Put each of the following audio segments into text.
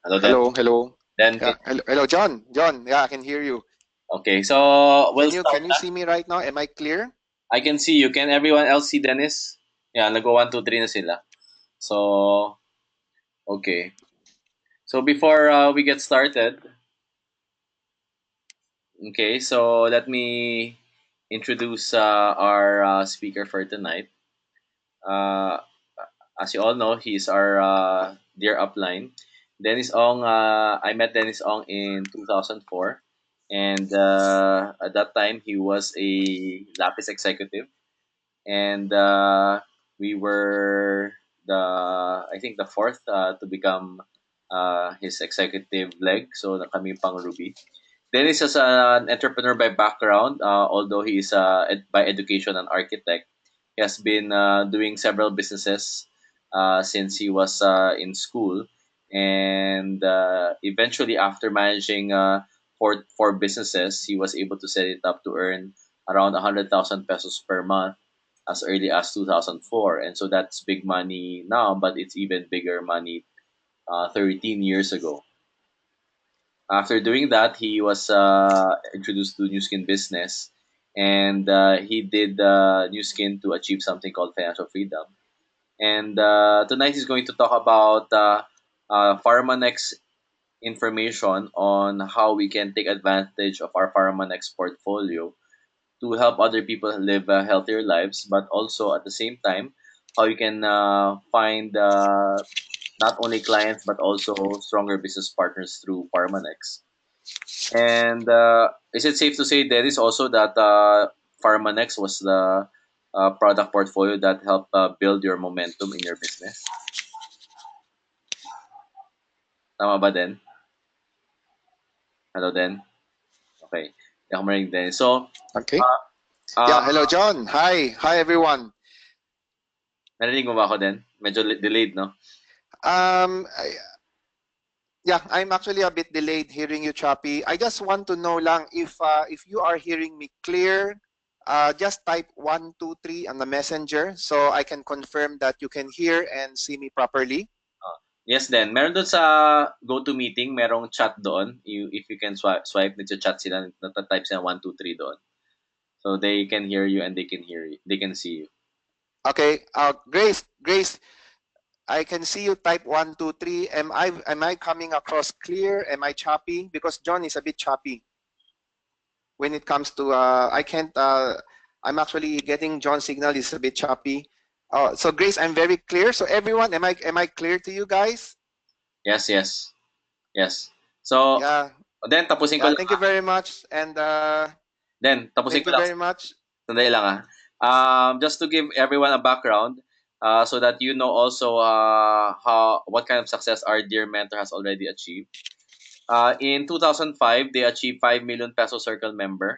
Hello, then. Hello, hello. Then, Yeah, hello, John. John, yeah, I can hear you. okay. So we'll Can you start can you na. see me right now? Am I clear? I can see you. Can everyone else see Dennis? Yeah, nag 1, 2, 3 na sila. So, okay. So before we get started, okay, so let me introduce our speaker for tonight. Uh, as you all know, he's our dear upline. Dennis Ong, I met Dennis Ong in 2004. And at that time, he was a Lapis executive. And we were I think the fourth to become his executive leg. So kami pang Ruby. Dennis is an entrepreneur by background, although he is by education an architect. He has been doing several businesses since he was in school, and eventually, after managing four businesses, he was able to set it up to earn around 100,000 pesos per month as early as 2004, and so that's big money now, but it's even bigger money 13 years ago. After doing that, he was introduced to New Skin business, and he did New Skin to achieve something called financial freedom. And tonight he's going to talk about Pharmanex information on how we can take advantage of our Pharmanex portfolio to help other people live healthier lives, but also at the same time, how you can find not only clients but also stronger business partners through Pharmanex. And is it safe to say there is also that Pharmanex was the product portfolio that helped build your momentum in your business? Tama ba din? Hello din? Okay. Hindi ako marinig din. So, Okay. uh, Yeah, uh, hello, John. Hi. Hi, everyone. narinig mo ba ako din? Medyo delayed, no? Um, I, yeah, I'm actually a bit delayed hearing you, Choppy. I just want to know lang if you are hearing me clear. Just type 1, 2, 3 on the messenger so I can confirm that you can hear and see me properly. Yes, then. Meron doon sa GoToMeeting, merong chat doon. If you can swipe, nag-chat sila, natatype sila 1, 2, 3 doon. So they can hear you and they can hear you. They can see you. Okay. Grace, I can see you type 1, 2, 3. Am I coming across clear? Am I choppy? Because John is a bit choppy when it comes to I can't. I'm actually getting John's signal is a bit choppy. So Grace, I'm very clear. So everyone, am I clear to you guys? Yes, yes. Yes. So, Yeah, then tapusin ko yeah. lang. Thank you very much, and Then tapusin thank ko you lang. very much. Sandali lang ah. Just to give everyone a background, so that you know also how what kind of success our dear mentor has already achieved. In 2005, they achieved 5 million peso circle member.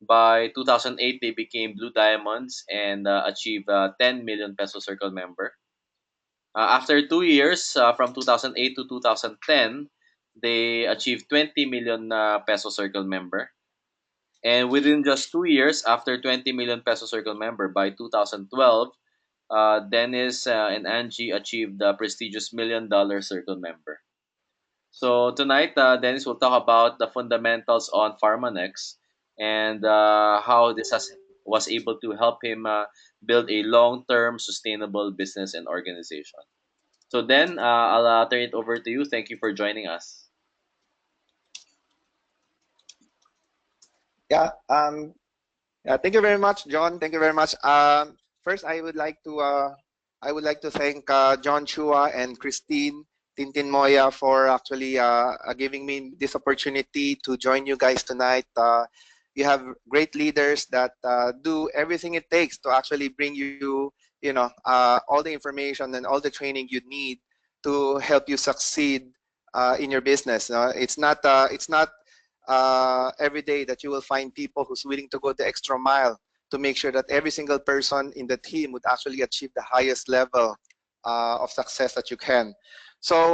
By 2008, they became Blue Diamonds and achieved 10 million peso circle member. After 2 years, from 2008 to 2010, they achieved 20 million peso circle member. And within just 2 years, after 20 million peso circle member, by 2012, Dennis and Angie achieved the prestigious $1 million circle member. So tonight, Dennis will talk about the fundamentals on Pharmanex and how was able to help him build a long-term sustainable business and organization. So then, I'll turn it over to you. Thank you for joining us. Yeah. Yeah. Thank you very much, John. Thank you very much. First, I would like to thank John Chua and Christine Tintin Moya for actually giving me this opportunity to join you guys tonight. You have great leaders that do everything it takes to actually bring you, all the information and all the training you need to help you succeed in your business. It's not every day that you will find people who's willing to go the extra mile to make sure that every single person in the team would actually achieve the highest level of success that you can. So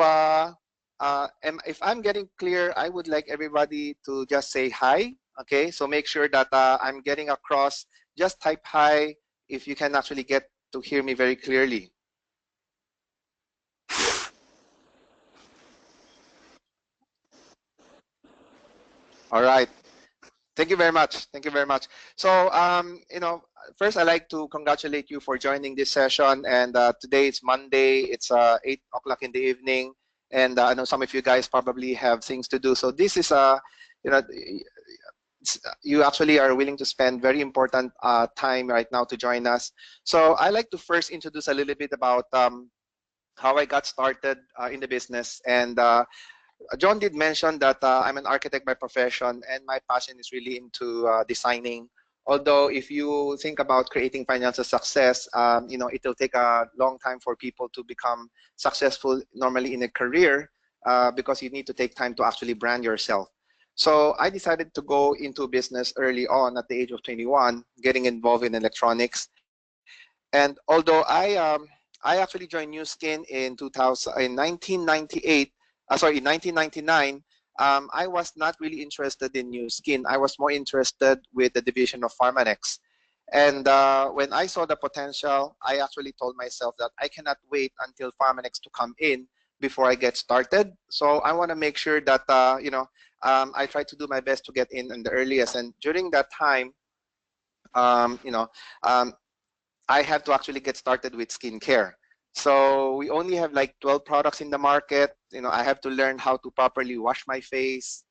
if I'm getting clear, I would like everybody to just say hi. Okay, so make sure that I'm getting across. Just type hi if you can actually get to hear me very clearly. All right. Thank you very much. Thank you very much. So, first I'd like to congratulate you for joining this session. And today it's Monday. It's 8 o'clock in the evening, and I know some of you guys probably have things to do. So this is you know, you actually are willing to spend very important time right now to join us. So I like to first introduce a little bit about how I got started in the business. And John did mention that I'm an architect by profession, and my passion is really into designing. Although, if you think about creating financial success, it'll take a long time for people to become successful normally in a career because you need to take time to actually brand yourself. So I decided to go into business early on at the age of 21, getting involved in electronics. And although I actually joined New Skin in 2000 in 1998, sorry, in 1999, I was not really interested in New Skin. I was more interested with the division of Pharmanex. And when I saw the potential, I actually told myself that I cannot wait until Pharmanex to come in before I get started. So I want to make sure that I try to do my best to get in the earliest. And during that time, um, you know, um, I have to actually get started with skincare. So we only have like 12 products in the market. I have to learn how to properly wash my face,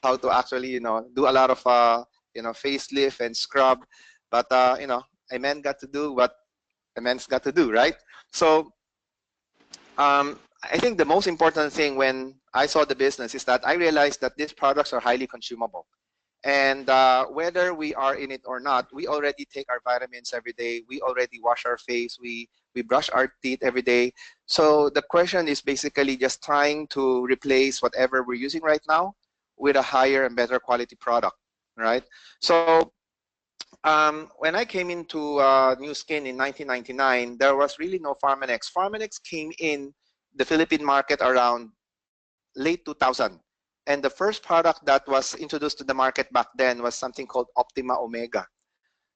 how to actually, do a lot of, facelift and scrub. But, a man got to do what a man's got to do, right? So I think the most important thing when I saw the business is that I realized that these products are highly consumable. And whether we are in it or not, we already take our vitamins every day. We already wash our face. We brush our teeth every day. So the question is basically just trying to replace whatever we're using right now with a higher and better quality product, right? So when I came into New Skin in 1999, there was really no Pharmanex. Pharmanex came in the Philippine market around late 2000. And the first product that was introduced to the market back then was something called Optima Omega.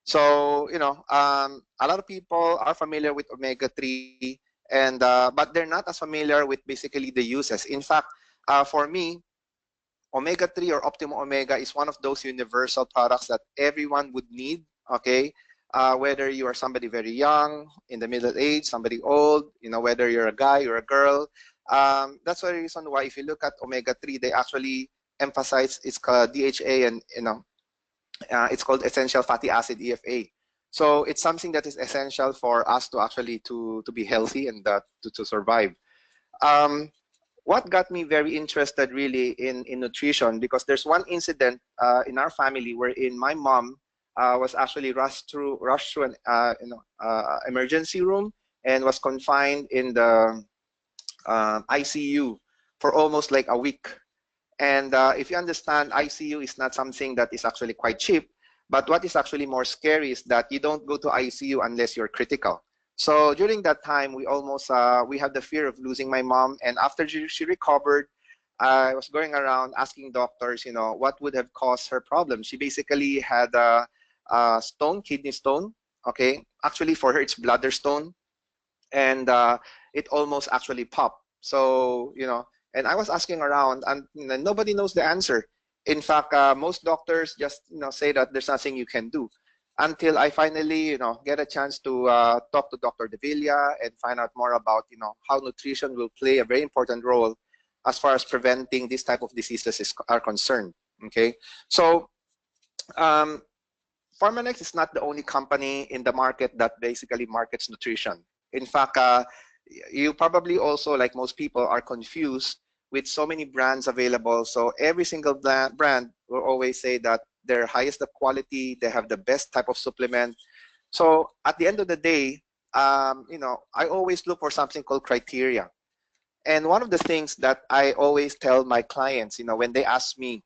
So, a lot of people are familiar with omega-3, and but they're not as familiar with basically the uses. In fact, for me, omega-3 or Optima Omega is one of those universal products that everyone would need, okay? Whether you are somebody very young, in the middle age, somebody old, whether you're a guy or a girl. That's the reason why if you look at omega-3, they actually emphasize it's called DHA and, it's called essential fatty acid EFA. So it's something that is essential for us to actually to be healthy and to survive. Um, what got me very interested really in nutrition, because there's one incident in our family wherein my mom was actually rushed through an emergency room and was confined in the ICU for almost like a week. And if you understand, ICU is not something that is actually quite cheap. But what is actually more scary is that you don't go to ICU unless you're critical. So during that time, we had the fear of losing my mom. And after she recovered, I was going around asking doctors, what would have caused her problem. She basically had a stone, kidney stone. Okay, actually for her it's bladder stone, and it almost actually popped. So, and I was asking around, and nobody knows the answer. In fact, most doctors just, say that there's nothing you can do. Until I finally, get a chance to talk to Dr. Devilla and find out more about, how nutrition will play a very important role as far as preventing this type of diseases are concerned. Okay, so um, Pharmanex is not the only company in the market that basically markets nutrition. In fact, you probably also, like most people, are confused with so many brands available. So every single brand will always say that they're highest of quality, they have the best type of supplement. So at the end of the day, I always look for something called criteria. And one of the things that I always tell my clients, when they ask me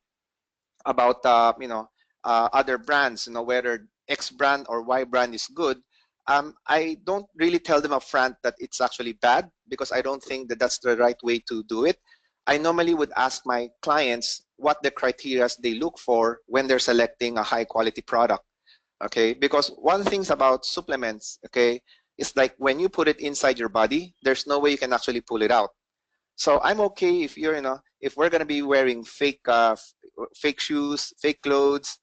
about other brands, whether X brand or Y brand is good, I don't really tell them upfront that it's actually bad, because I don't think that that's the right way to do it. I normally would ask my clients what the criteria they look for when they're selecting a high quality product. Okay, because one thing about supplements, okay, is like when you put it inside your body, there's no way you can actually pull it out. So I'm okay if if we're going to be wearing fake shoes, fake clothes,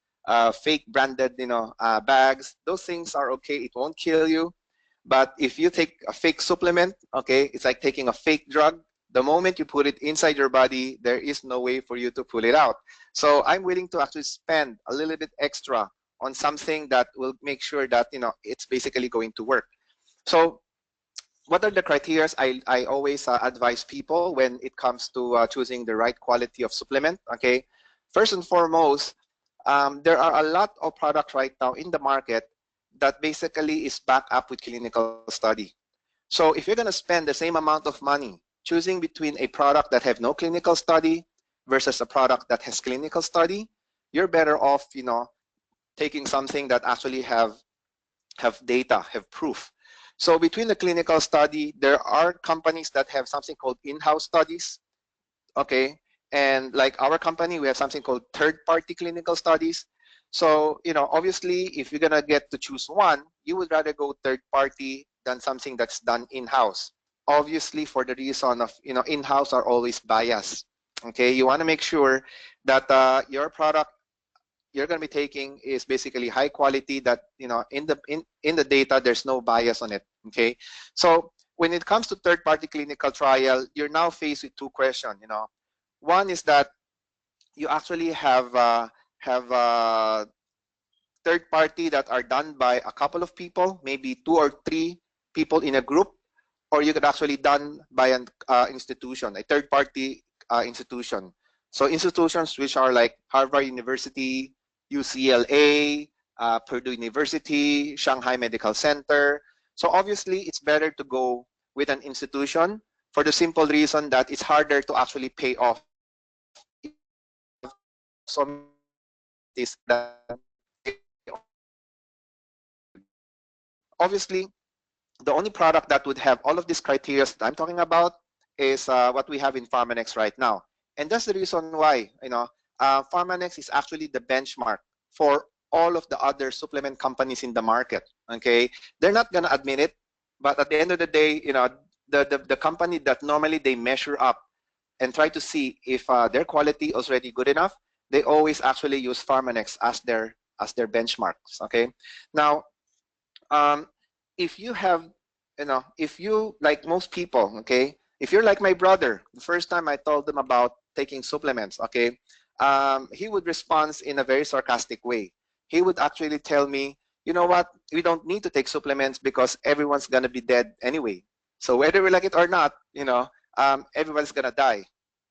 fake branded, bags, those things are okay. It won't kill you. But if you take a fake supplement, okay, it's like taking a fake drug. The moment you put it inside your body, there is no way for you to pull it out. So I'm willing to actually spend a little bit extra on something that will make sure that it's basically going to work. So what are the criteria I always advise people when it comes to choosing the right quality of supplement? Okay, first and foremost, there are a lot of products right now in the market that basically is backed up with clinical study. So if you're going to spend the same amount of money choosing between a product that have no clinical study versus a product that has clinical study, you're better off, taking something that actually have data, have proof. So between the clinical study, there are companies that have something called in-house studies, okay? And like our company, we have something called third-party clinical studies. So, obviously, if you're gonna get to choose one, you would rather go third-party than something that's done in-house. Obviously, for the reason of, in-house are always biased. Okay, you want to make sure that your product you're going to be taking is basically high quality, that in the data there's no bias on it. Okay, so when it comes to third party clinical trial, you're now faced with two questions. One is that you actually have third party that are done by a couple of people, maybe two or three people in a group, or you could actually done by an institution, a third party institution. So institutions which are like Harvard University, UCLA, Purdue University, Shanghai Medical Center. So obviously it's better to go with an institution for the simple reason that it's harder to actually pay off if you have so many facilities that pay off for you. Obviously, the only product that would have all of these criteria that I'm talking about is what we have in Pharmanex right now. And that's the reason why, Pharmanex is actually the benchmark for all of the other supplement companies in the market. Okay, they're not gonna admit it, but at the end of the day, the company that normally they measure up and try to see if their quality is already good enough, they always actually use Pharmanex as their benchmarks. Okay, now um, if you have, if you like most people, okay, if you're like my brother, the first time I told him about taking supplements, okay, he would respond in a very sarcastic way. He would actually tell me, you know what, we don't need to take supplements because everyone's gonna be dead anyway. So whether we like it or not, everyone's gonna die.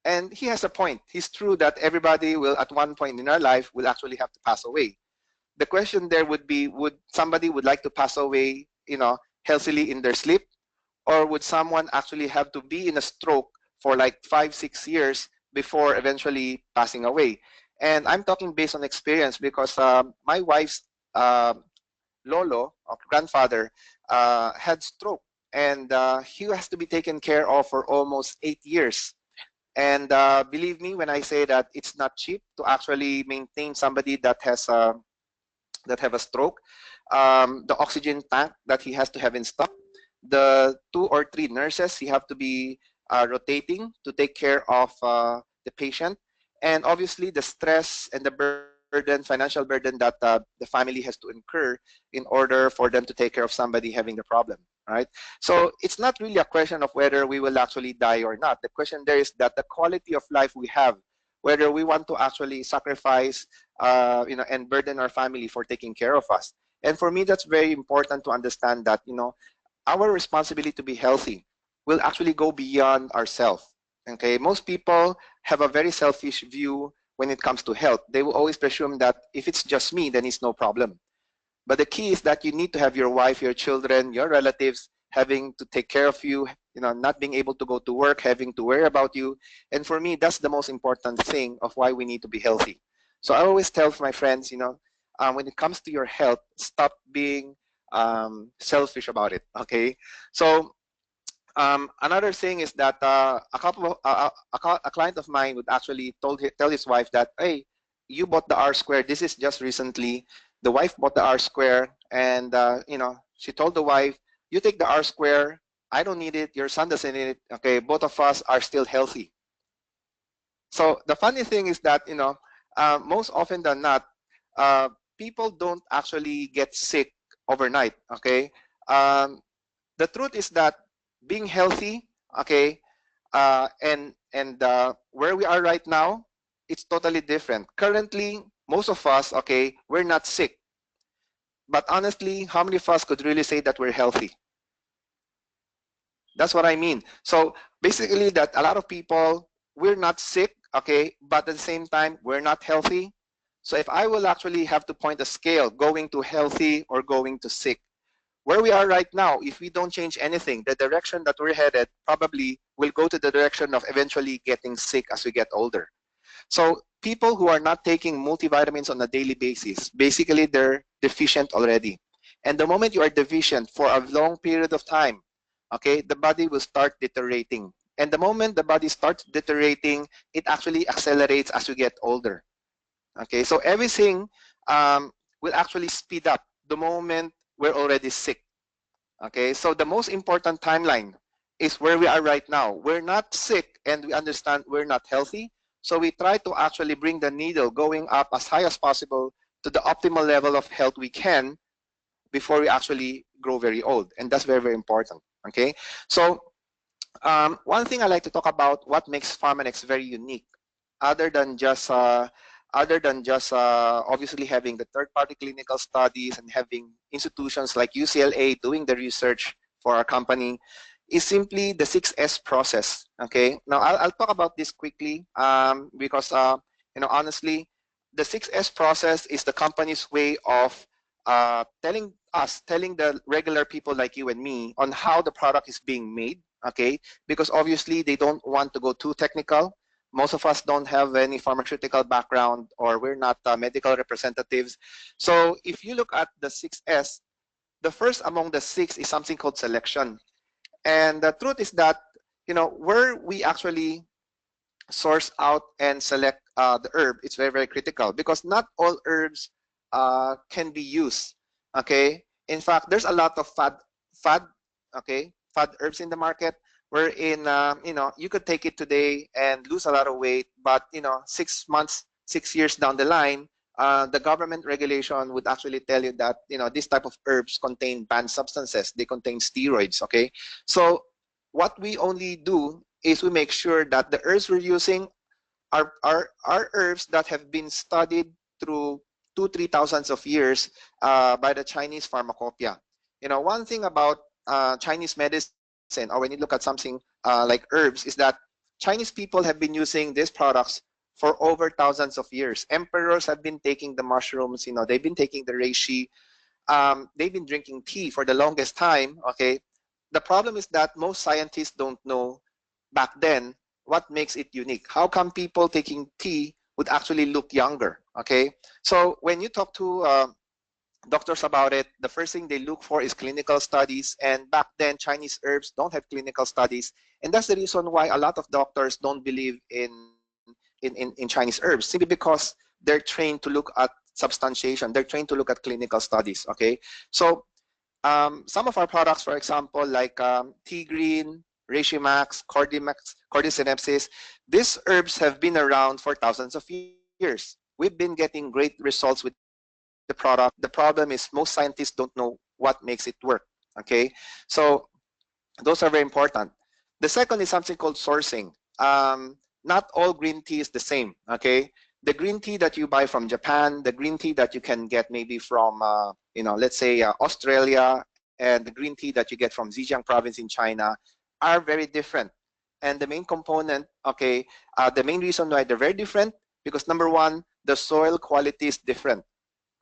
And he has a point. It's true that everybody will, at one point in our life, will actually have to pass away. The question there would be, would somebody would like to pass away, healthily in their sleep, or would someone actually have to be in a stroke for like 5 6 years before eventually passing away? And I'm talking based on experience because my wife's lolo or grandfather had stroke, and he has to be taken care of for almost 8 years. And believe me when I say that it's not cheap to actually maintain somebody that have a stroke. The oxygen tank that he has to have in stock, the 2 or 3 nurses he have to be rotating to take care of the patient, and obviously the stress and the burden, financial burden that the family has to incur in order for them to take care of somebody having the problem, right? So it's not really a question of whether we will actually die or not. The question there is that the quality of life we have, whether we want to actually sacrifice and burden our family for taking care of us. And for me, that's very important to understand that, our responsibility to be healthy will actually go beyond ourselves. Okay, most people have a very selfish view when it comes to health. They will always presume that if it's just me, then it's no problem. But the key is that you need to have your wife, your children, your relatives having to take care of you, not being able to go to work, having to worry about you. And for me, that's the most important thing of why we need to be healthy. So I always tell my friends, when it comes to your health, stop being selfish about it. Okay. So another thing is that a client of mine would actually tell his wife that, hey, you bought the R square. This is just recently. The wife bought the R square, and she told the wife, "You take the R square. I don't need it. Your son doesn't need it. Okay, both of us are still healthy." So the funny thing is that, most often than not, uh, people don't actually get sick overnight. Okay, um, the truth is that being healthy, okay, and where we are right now, it's totally different. Currently, most of us, okay, we're not sick, but honestly, how many of us could really say that we're healthy? That's what I mean. So basically, that a lot of people, we're not sick, okay, but at the same time, we're not healthy. So if I will actually have to point a scale going to healthy or going to sick, where we are right now, if we don't change anything, the direction that we're headed probably will go to the direction of eventually getting sick as we get older. So people who are not taking multivitamins on a daily basis, basically they're deficient already. And the moment you are deficient for a long period of time, okay, the body will start deteriorating. And the moment the body starts deteriorating, it actually accelerates as we get older. Okay, so everything will actually speed up the moment we're already sick. Okay, so the most important timeline is where we are right now. We're not sick and we understand we're not healthy. So we try to actually bring the needle going up as high as possible to the optimal level of health we can before we actually grow very old. And that's very, very important. Okay, so one thing I like to talk about what makes Pharmanex very unique, other than just obviously having the third-party clinical studies and having institutions like UCLA doing the research for our company, is simply the 6S process. Okay, now I'll talk about this quickly because honestly, the 6S process is the company's way of telling the regular people like you and me on how the product is being made. Okay, because obviously they don't want to go too technical. Most of us don't have any pharmaceutical background, or we're not medical representatives. So if you look at the 6S, the first among the six is something called selection. And the truth is that, where we actually source out and select the herb, it's very, very critical because not all herbs can be used. Okay. In fact, there's a lot of fad, fad herbs in the market wherein, you could take it today and lose a lot of weight, but, 6 months, 6 years down the line, the government regulation would actually tell you that, this type of herbs contain banned substances. They contain steroids. Okay. So what we only do is we make sure that the herbs we're using are herbs that have been studied through two, three thousands of years by the Chinese pharmacopoeia. One thing about Chinese medicine, or when you look at something like herbs, is that Chinese people have been using these products for over thousands of years. Emperors have been taking the mushrooms, they've been taking the reishi, they've been drinking tea for the longest time. Okay, the problem is that most scientists don't know back then what makes it unique. How come people taking tea would actually look younger? Okay, so when you talk to doctors about it, the first thing they look for is clinical studies. And back then, Chinese herbs don't have clinical studies, and that's the reason why a lot of doctors don't believe in Chinese herbs, simply because they're trained to look at substantiation. They're trained to look at clinical studies. Okay, so some of our products, for example, like tea green, reishi cordymax, cordycenepsis, these herbs have been around for thousands of years. We've been getting great results with the product. The problem is most scientists don't know what makes it work. Okay, so those are very important. The second is something called sourcing. Not all green tea is the same. Okay, the green tea that you buy from Japan, the green tea that you can get maybe from, let's say Australia, and the green tea that you get from Zhejiang province in China are very different. And the main component, okay, the main reason why they're very different, because number one, the soil quality is different.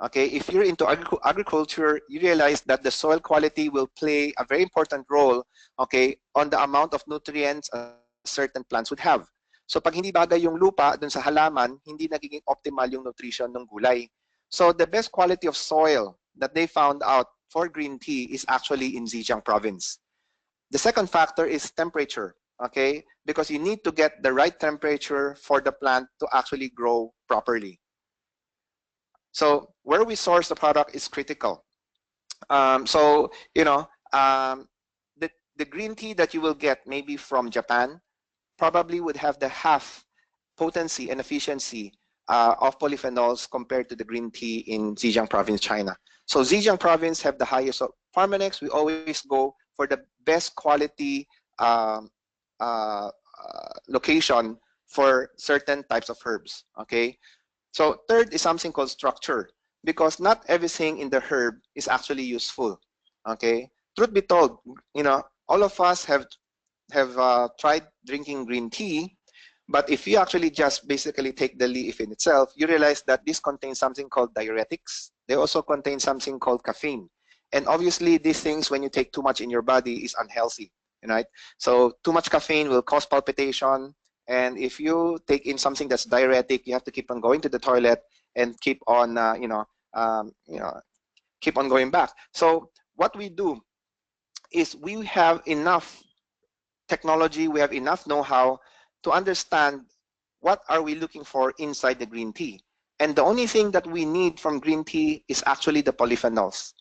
Okay, if you're into agriculture, you realize that the soil quality will play a very important role, okay, on the amount of nutrients a certain plants would have. So pag hindi bagay yung lupa dun sa halaman, hindi nagiging optimal yung nutrition ng gulay. So the best quality of soil that they found out for green tea is actually in Zhejiang province. The second factor is temperature, okay, because you need to get the right temperature for the plant to actually grow properly. So where we source the product is critical. So the green tea that you will get maybe from Japan probably would have the half potency and efficiency of polyphenols compared to the green tea in Zhejiang province, China. So Zhejiang province have the highest. So Pharmanex, we always go for the best quality um, location for certain types of herbs. Okay. So third is something called structure, because not everything in the herb is actually useful. Okay. Truth be told, all of us have tried drinking green tea, but if you actually just basically take the leaf in itself, you realize that this contains something called diuretics. They also contain something called caffeine. And obviously, these things, when you take too much in your body, is unhealthy, right? So too much caffeine will cause palpitation. And if you take in something that's diuretic, you have to keep on going to the toilet and keep on, keep on going back. So what we do is we have enough technology, we have enough know-how to understand what are we looking for inside the green tea. And the only thing that we need from green tea is actually the polyphenols.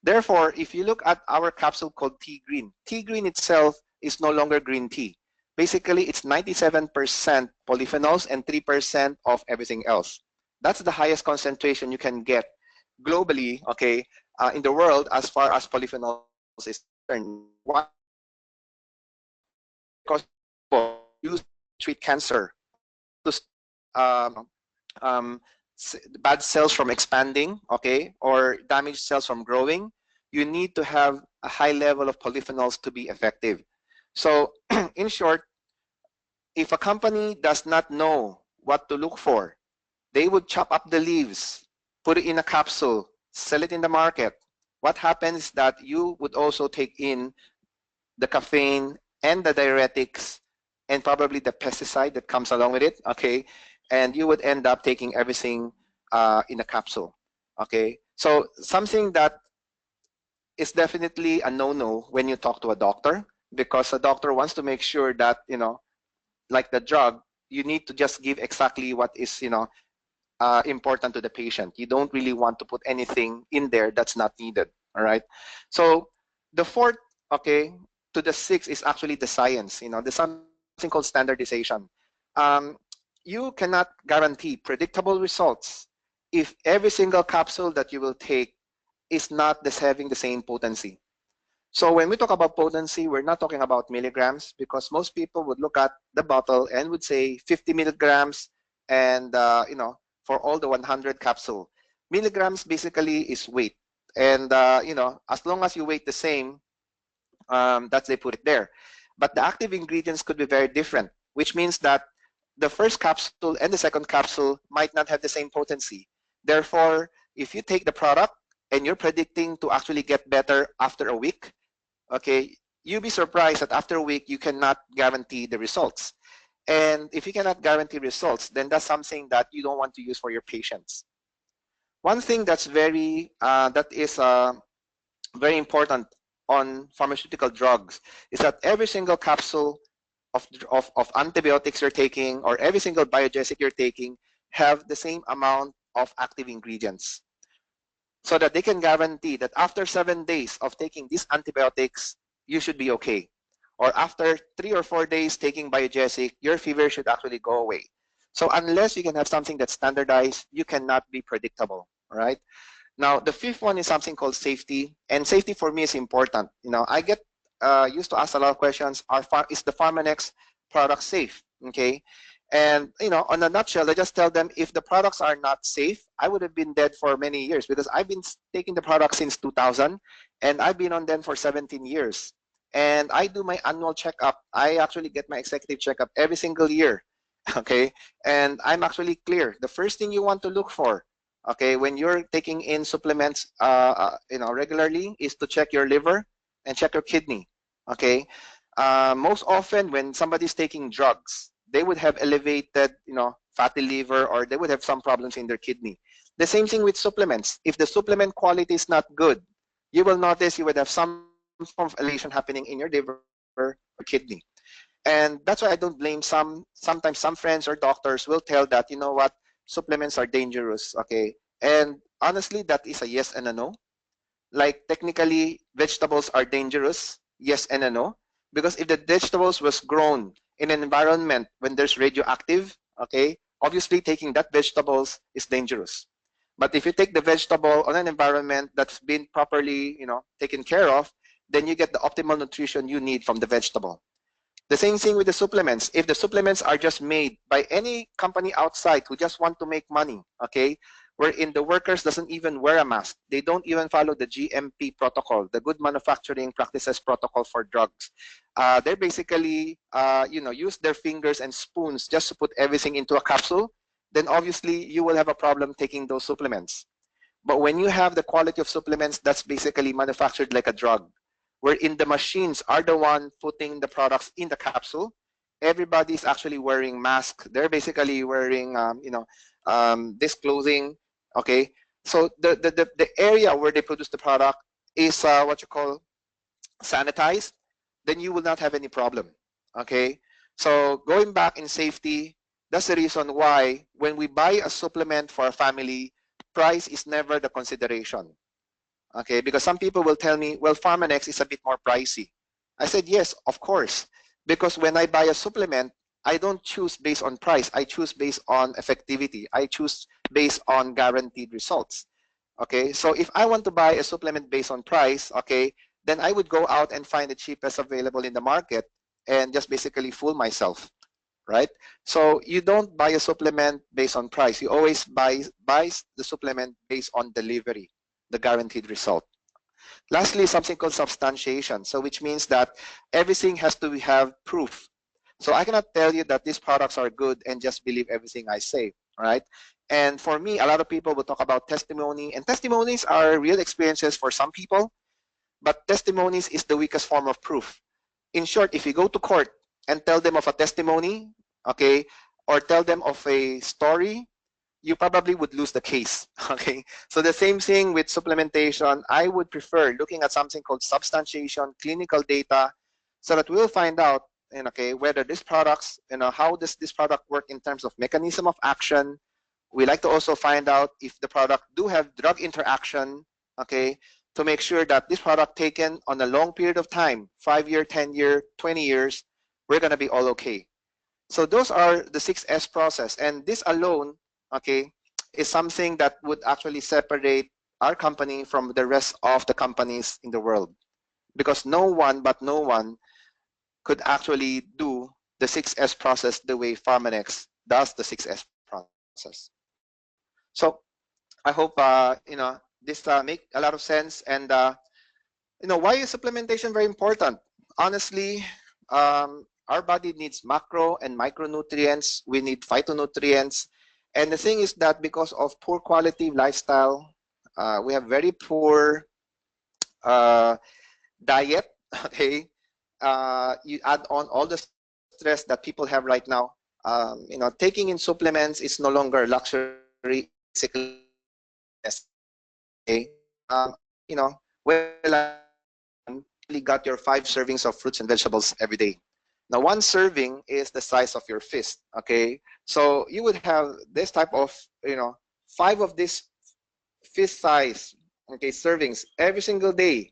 Therefore, if you look at our capsule called tea green itself is no longer green tea. Basically, it's 97% polyphenols and 3% of everything else. That's the highest concentration you can get globally, okay, in the world as far as polyphenols is concerned. Why is that? Because people use it to treat cancer or to stop um, bad cells from expanding, okay, or damaged cells from growing. You need to have a high level of polyphenols to be effective. So, in short, if a company does not know what to look for, they would chop up the leaves, put it in a capsule, sell it in the market. What happens is that you would also take in the caffeine and the diuretics and probably the pesticide that comes along with it, okay? And you would end up taking everything in a capsule, okay? So something that is definitely a no-no when you talk to a doctor, because a doctor wants to make sure that, like the drug, you need to just give exactly what is, important to the patient. You don't really want to put anything in there that's not needed. All right. So the fourth, okay, to the sixth is actually the science. There's something called standardization. Um, you cannot guarantee predictable results if every single capsule that you will take is not this having the same potency. So when we talk about potency, we're not talking about milligrams, because most people would look at the bottle and would say 50 milligrams, and for all the 100 capsule. Milligrams basically is weight, and as long as you weight the same, that's they put it there. But the active ingredients could be very different, which means that the first capsule and the second capsule might not have the same potency. Therefore, if you take the product and you're predicting to actually get better after a week, okay, you'll be surprised that after a week you cannot guarantee the results. And if you cannot guarantee results, then that's something that you don't want to use for your patients. One thing that's very important on pharmaceutical drugs is that every single capsule of antibiotics you're taking, or every single biogesic you're taking, have the same amount of active ingredients, so that they can guarantee that after 7 days of taking these antibiotics, you should be okay. Or after 3 or 4 days taking biogesic, your fever should actually go away. So unless you can have something that's standardized, you cannot be predictable, all right? Now, the fifth one is something called safety, and safety for me is important. I get used to ask a lot of questions. Is the Pharmanex product safe? Okay, and on a nutshell, I just tell them if the products are not safe, I would have been dead for many years, because I've been taking the product since 2000, and I've been on them for 17 years. And I do my annual checkup. I actually get my executive checkup every single year. Okay, and I'm actually clear. The first thing you want to look for, okay, when you're taking in supplements regularly, is to check your liver and check your kidney. Okay, most often when somebody's taking drugs, they would have elevated fatty liver, or they would have some problems in their kidney. The same thing with supplements. If the supplement quality is not good, you will notice you would have some form of elevation happening in your liver or kidney. And that's why I don't blame sometimes some friends or doctors will tell that, what, supplements are dangerous, okay? And honestly, that is a yes and a no. Like, technically, vegetables are dangerous, yes and a no. Because if the vegetables was grown in an environment when there's radioactive, okay, obviously taking that vegetables is dangerous. But if you take the vegetable on an environment that's been properly, taken care of, then you get the optimal nutrition you need from the vegetable. The same thing with the supplements. If the supplements are just made by any company outside who just want to make money, okay, wherein the workers doesn't even wear a mask, they don't even follow the GMP protocol, the Good Manufacturing Practices protocol for drugs. They basically, use their fingers and spoons just to put everything into a capsule. Then obviously you will have a problem taking those supplements. But when you have the quality of supplements that's basically manufactured like a drug, wherein the machines are the one putting the products in the capsule, everybody's actually wearing masks. They're basically wearing, this clothing. Okay, so the area where they produce the product is what you call sanitized. Then you will not have any problem. Okay, so going back in safety, that's the reason why when we buy a supplement for a family, price is never the consideration. Okay, because some people will tell me, well, Pharmanex is a bit more pricey. I said, yes, of course, because when I buy a supplement, I don't choose based on price. I choose based on effectivity. I choose based on guaranteed results. Okay, so if I want to buy a supplement based on price, okay, then I would go out and find the cheapest available in the market and just basically fool myself, right? So you don't buy a supplement based on price. You always buy the supplement based on delivery, the guaranteed result. Lastly, something called substantiation. So which means that everything has to have proof. So I cannot tell you that these products are good and just believe everything I say, right? And for me, a lot of people will talk about testimony, and testimonies are real experiences for some people, but testimonies is the weakest form of proof. In short, if you go to court and tell them of a testimony, okay, or tell them of a story, you probably would lose the case. Okay, so the same thing with supplementation. I would prefer looking at something called substantiation, clinical data, so that we'll find out, okay, whether these products, how does this product work in terms of mechanism of action. We like to also find out if the product do have drug interaction, okay, to make sure that this product taken on a long period of time, 5 year, 10 year, 20 years, we're going to be all okay. So those are the 6S process, and this alone, okay, is something that would actually separate our company from the rest of the companies in the world, because no one could actually do the 6S process the way Pharmanex does the 6S process. So I hope this make a lot of sense. And why is supplementation very important? Honestly, our body needs macro and micronutrients. We need phytonutrients. And the thing is that because of poor quality lifestyle, we have very poor uh, diet. Okay, you add on all the stress that people have right now. Taking in supplements is no longer luxury. It's basically a necessity. Okay, well, I actually got your 5 servings of fruits and vegetables every day. Now, one serving is the size of your fist. Okay, so you would have this type of 5 of this fist size, okay, servings every single day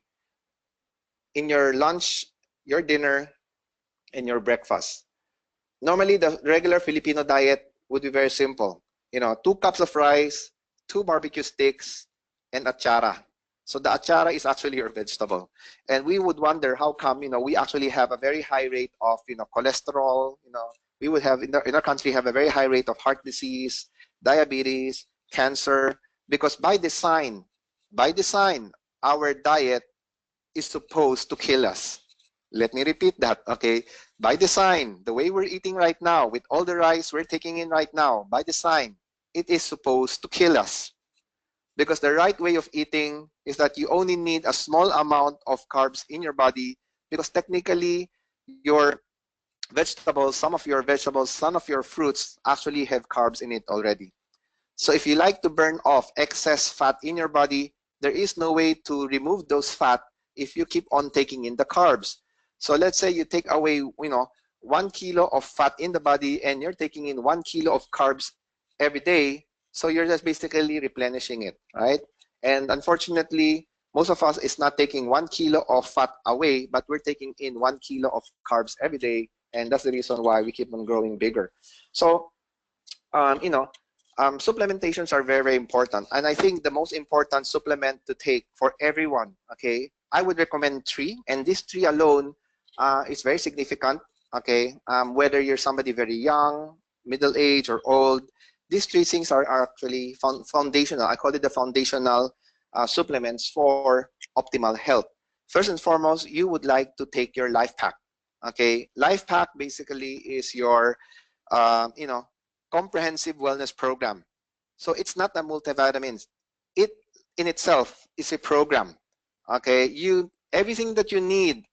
in your lunch, your dinner, and your breakfast. Normally, the regular Filipino diet would be very simple. 2 cups of rice, 2 barbecue sticks, and achara. So the achara is actually your vegetable. And we would wonder how come, we actually have a very high rate of, cholesterol, we would have in our country have a very high rate of heart disease, diabetes, cancer, because by design, our diet is supposed to kill us. Let me repeat that, okay? By design, the way we're eating right now, with all the rice we're taking in right now, by design, it is supposed to kill us. Because the right way of eating is that you only need a small amount of carbs in your body, because technically your vegetables, some of your fruits actually have carbs in it already. So if you like to burn off excess fat in your body, there is no way to remove those fat if you keep on taking in the carbs. So let's say you take away, 1 kilo of fat in the body and you're taking in 1 kilo of carbs every day. So you're just basically replenishing it, right? And unfortunately, most of us is not taking 1 kilo of fat away, but we're taking in 1 kilo of carbs every day, and that's the reason why we keep on growing bigger. So you know, supplementations are very, very important. And I think the most important supplement to take for everyone, okay, I would recommend three. And these three alone is very significant, okay? Whether you're somebody very young, middle age, or old, these three things are actually foundational. I call it the foundational supplements for optimal health. First and foremost, you would like to take your life pack, okay? Life pack basically is your, you know, comprehensive wellness program. So it's not a multivitamins. It in itself is a program. Okay, you everything that you need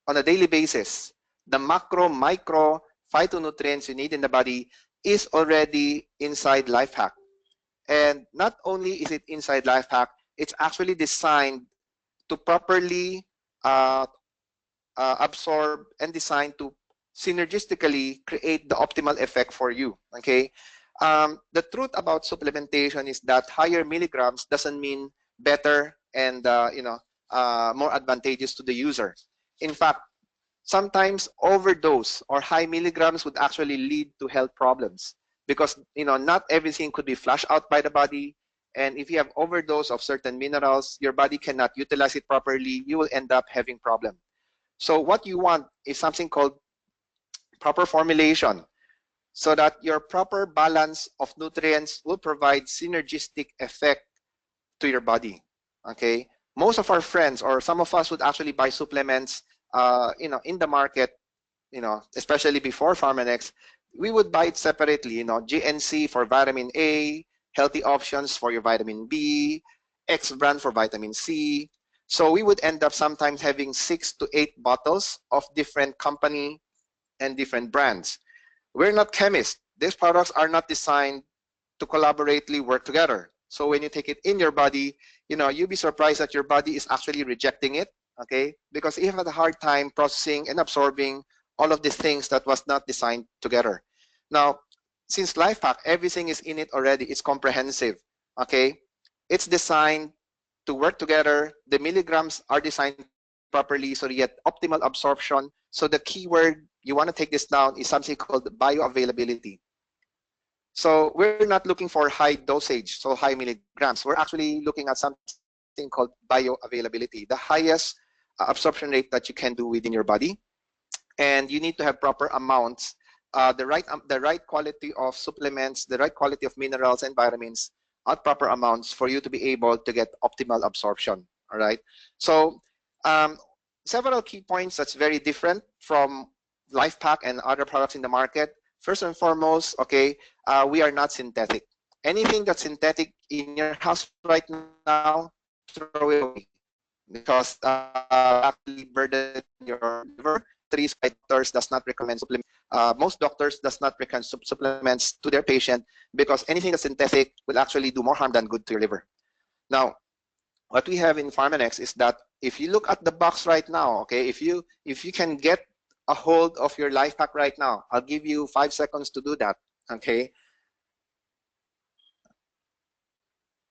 on a daily basis, the macro, micro phytonutrients you need in the body is already inside Life Hack. And not only is it inside Life Hack, it's actually designed to properly uh, absorb and designed to synergistically create the optimal effect for you. Okay. The truth about supplementation is that higher milligrams doesn't mean better and more advantageous to the user. In fact, sometimes overdose or high milligrams would actually lead to health problems because not everything could be flushed out by the body. And if you have overdose of certain minerals, your body cannot utilize it properly. You will end up having problems. So what you want is something called proper formulation so that your proper balance of nutrients will provide synergistic effect to your body. Okay. Most of our friends or some of us would actually buy supplements, in the market, especially before Pharmanex, we would buy it separately, GNC for vitamin A, healthy options for your vitamin B, X brand for vitamin C. So we would end up sometimes having 6 to 8 bottles of different company and different brands. We're not chemists. These products are not designed to collaboratively work together. So when you take it in your body, you'll be surprised that your body is actually rejecting it, okay? Because it had a hard time processing and absorbing all of these things that was not designed together. Now, since Life Pack, everything is in it already. It's comprehensive, okay? It's designed to work together. The milligrams are designed properly so you get optimal absorption. So the keyword you want to take this down is something called bioavailability. So we're not looking for high dosage, so high milligrams. We're actually looking at something called bioavailability, the highest absorption rate that you can do within your body. And you need to have proper amounts, the right quality of supplements, the right quality of minerals and vitamins at proper amounts for you to be able to get optimal absorption. All right. So several key points that's very different from Life Pack and other products in the market. First and foremost, okay, we are not synthetic. Anything that's synthetic in your house right now, throw it away because it will actually burden your liver. That's the reason why doctors does not recommend supplements. Most doctors does not recommend supplements to their patient because anything that's synthetic will actually do more harm than good to your liver. Now, what we have in Pharmanex is that if you look at the box right now, okay, if you can get a hold of your Life Pack right now, I'll give you 5 seconds to do that. Okay.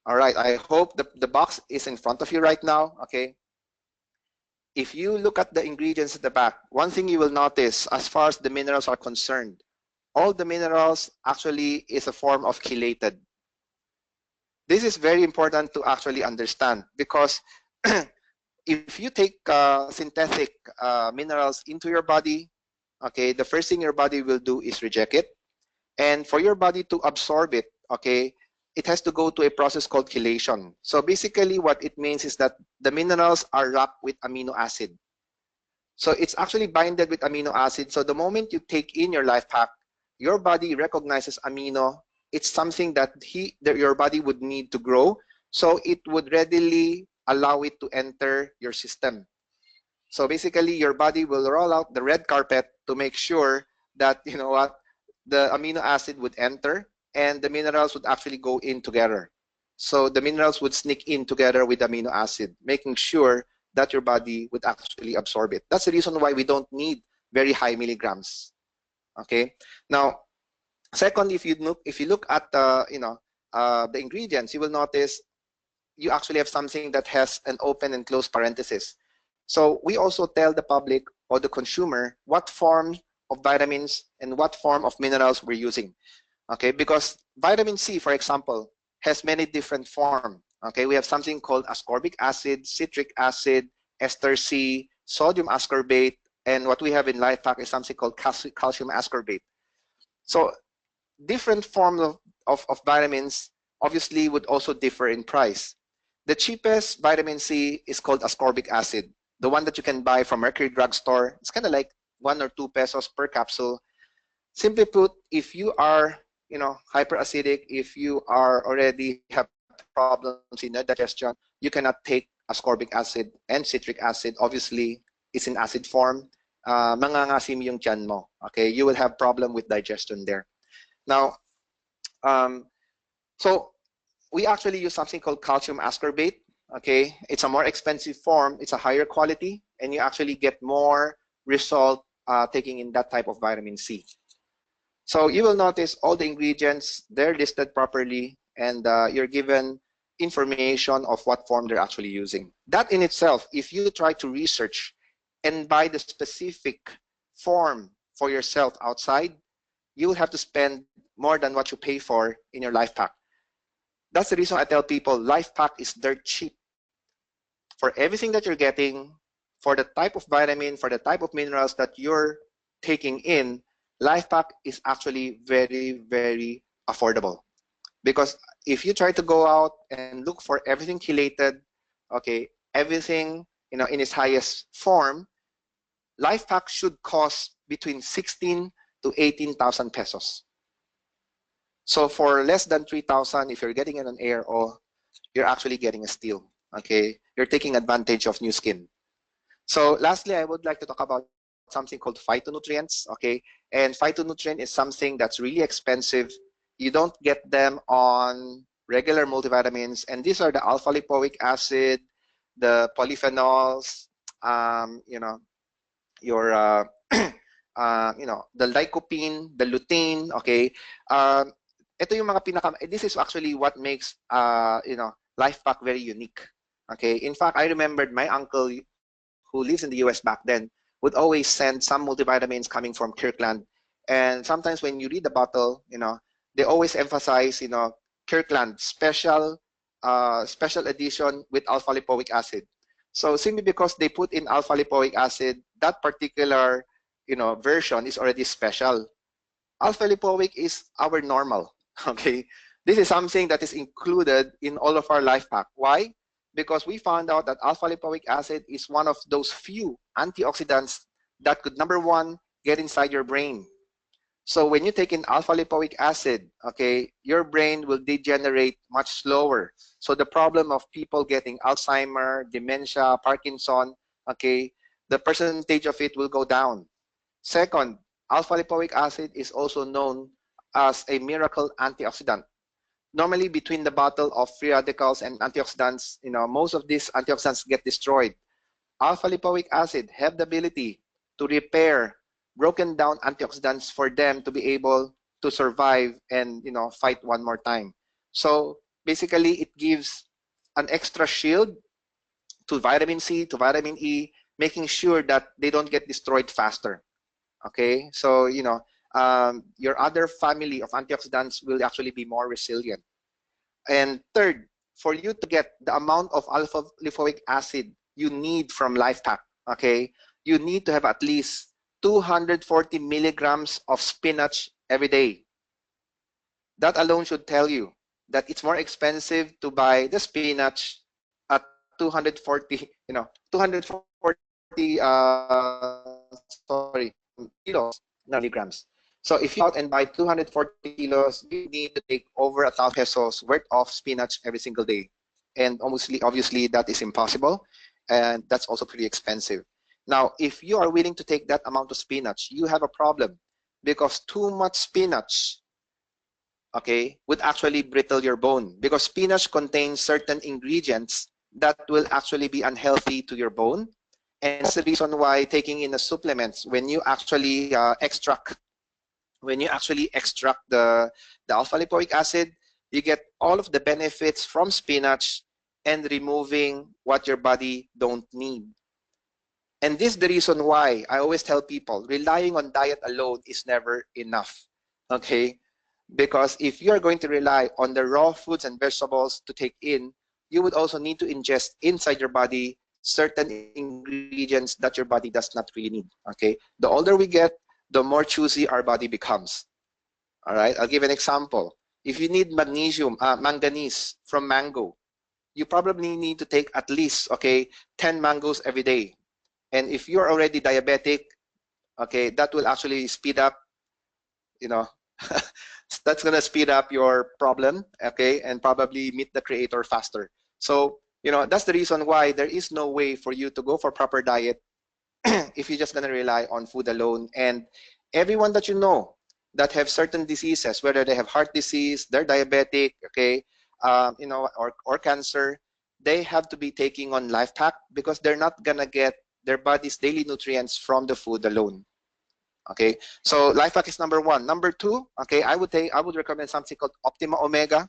All right. I hope the box is in front of you right now. Okay. If you look at the ingredients at the back, one thing you will notice as far as the minerals are concerned, all the minerals actually is a form of chelated. This is very important to actually understand because if you take synthetic minerals into your body, okay, the first thing your body will do is reject it. And for your body to absorb it, okay, it has to go to a process called chelation. So basically what it means is that the minerals are wrapped with amino acid. So it's actually binded with amino acid. So the moment you take in your Life Pack, your body recognizes amino. It's something that your body would need to grow. So it would readily allow it to enter your system. So basically your body will roll out the red carpet to make sure that, the amino acid would enter and the minerals would actually go in together. So the minerals would sneak in together with amino acid, making sure that your body would actually absorb it. That's the reason why we don't need very high milligrams. Okay. Now, second, if you look at the ingredients, you will notice you actually have something that has an open and closed parenthesis. So we also tell the public or the consumer what form of vitamins and what form of minerals we're using. Okay, because vitamin C, for example, has many different forms. Okay, we have something called ascorbic acid, citric acid, ester C, sodium ascorbate, and what we have in Life Pack is something called calcium ascorbate. So different forms of vitamins obviously would also differ in price. The cheapest vitamin C is called ascorbic acid, the one that you can buy from Mercury Drugstore. It's kind of like 1 or 2 pesos per capsule. Simply put, if you are, hyperacidic, if you are already have problems in your digestion, you cannot take ascorbic acid and citric acid. Obviously, it's in acid form. Mangangasim yung tiyan mo. Okay, you will have problem with digestion there. Now, um, so we actually use something called calcium ascorbate. Okay, it's a more expensive form. It's a higher quality, and you actually get more result taking in that type of vitamin C. So you will notice all the ingredients, they're listed properly, and you're given information of what form they're actually using. That in itself, if you try to research and buy the specific form for yourself outside, you will have to spend more than what you pay for in your Life Pack. That's the reason I tell people Life Pack is dirt cheap. For everything that you're getting, for the type of vitamin, for the type of minerals that you're taking in, Life Pack is actually very, very affordable. Because if you try to go out and look for everything chelated, okay, everything in its highest form, Life Pack should cost between 16 to 18,000 pesos. So for less than 3,000, if you're getting it on air, or you're actually getting a steal. Okay, you're taking advantage of new skin. So lastly, I would like to talk about something called phytonutrients. Okay, and phytonutrient is something that's really expensive. You don't get them on regular multivitamins, and these are the alpha lipoic acid, the polyphenols, your the lycopene, the lutein. Okay, ito yung mga this is actually what makes Life Pack very unique. Okay, in fact, I remembered my uncle who lives in the US back then would always send some multivitamins coming from Kirkland, and sometimes when you read the bottle, they always emphasize, Kirkland special edition with alpha lipoic acid. So simply because they put in alpha lipoic acid, that particular version is already special. Alpha lipoic is our normal. Okay, this is something that is included in all of our Life Pack. Why? Because we found out that alpha lipoic acid is one of those few antioxidants that could, number one, get inside your brain. So when you take in alpha lipoic acid, okay, your brain will degenerate much slower. So the problem of people getting Alzheimer, dementia, Parkinson, okay, the percentage of it will go down. Second, alpha lipoic acid is also known as a miracle antioxidant. Normally, between the battle of free radicals and antioxidants, most of these antioxidants get destroyed. Alpha lipoic acid have the ability to repair broken down antioxidants for them to be able to survive and fight one more time. So basically, it gives an extra shield to vitamin C, to vitamin E, making sure that they don't get destroyed faster. Okay, so your other family of antioxidants will actually be more resilient. And third, for you to get the amount of alpha lipoic acid you need from Life Pack, okay, you need to have at least 240 milligrams of spinach every day. That alone should tell you that it's more expensive to buy the spinach at 240, 240 kilos, not milligrams. So if you go out and buy 240 kilos, you need to take over 1,000 pesos worth of spinach every single day. And obviously that is impossible. And that's also pretty expensive. Now, if you are willing to take that amount of spinach, you have a problem because too much spinach, okay, would actually brittle your bone because spinach contains certain ingredients that will actually be unhealthy to your bone. And that's the reason why taking in the supplements, when you actually extract the alpha lipoic acid, you get all of the benefits from spinach and removing what your body don't need. And this is the reason why I always tell people relying on diet alone is never enough. Okay? Because if you are going to rely on the raw fruits and vegetables to take in, you would also need to ingest inside your body certain ingredients that your body does not really need. Okay? The older we get, the more choosy our body becomes. All right? I'll give an example. If you need manganese from mango, you probably need to take at least, okay, 10 mangoes every day. And if you're already diabetic, okay, that will actually speed up, you know, that's going to speed up your problem, okay, and probably meet the creator faster. So, that's the reason why there is no way for you to go for proper diet if you're just going to rely on food alone. And everyone that you know that have certain diseases, whether they have heart disease, they're diabetic, okay, or cancer, they have to be taking on life pack because they're not going to get their body's daily nutrients from the food alone. Okay, so life hack is number one. Number two, okay, I would recommend something called Optima Omega.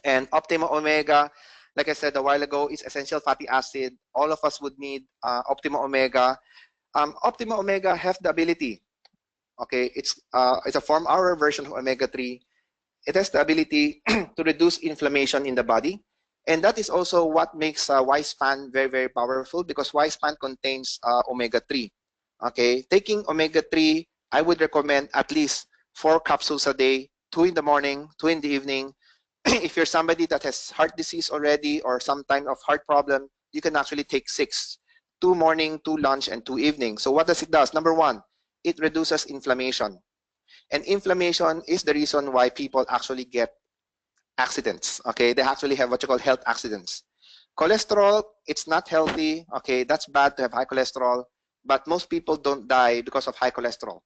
And Optima Omega, like I said a while ago, is essential fatty acid. All of us would need Optima Omega. Optima Omega have the ability. Okay, it's a form our version of omega 3. It has the ability to reduce inflammation in the body, and that is also what makes Wispan very, very powerful, because Wispan contains omega 3. Okay, taking omega 3, I would recommend at least 4 capsules a day, 2 in the morning, 2 in the evening. If you're somebody that has heart disease already or some kind of heart problem, you can actually take 6: 2 morning, 2 lunch, and 2 evening. So what does it does? Number one, it reduces inflammation. And inflammation is the reason why people actually get accidents. Okay, they actually have what you call health accidents. Cholesterol, it's not healthy. Okay, that's bad to have high cholesterol, but most people don't die because of high cholesterol.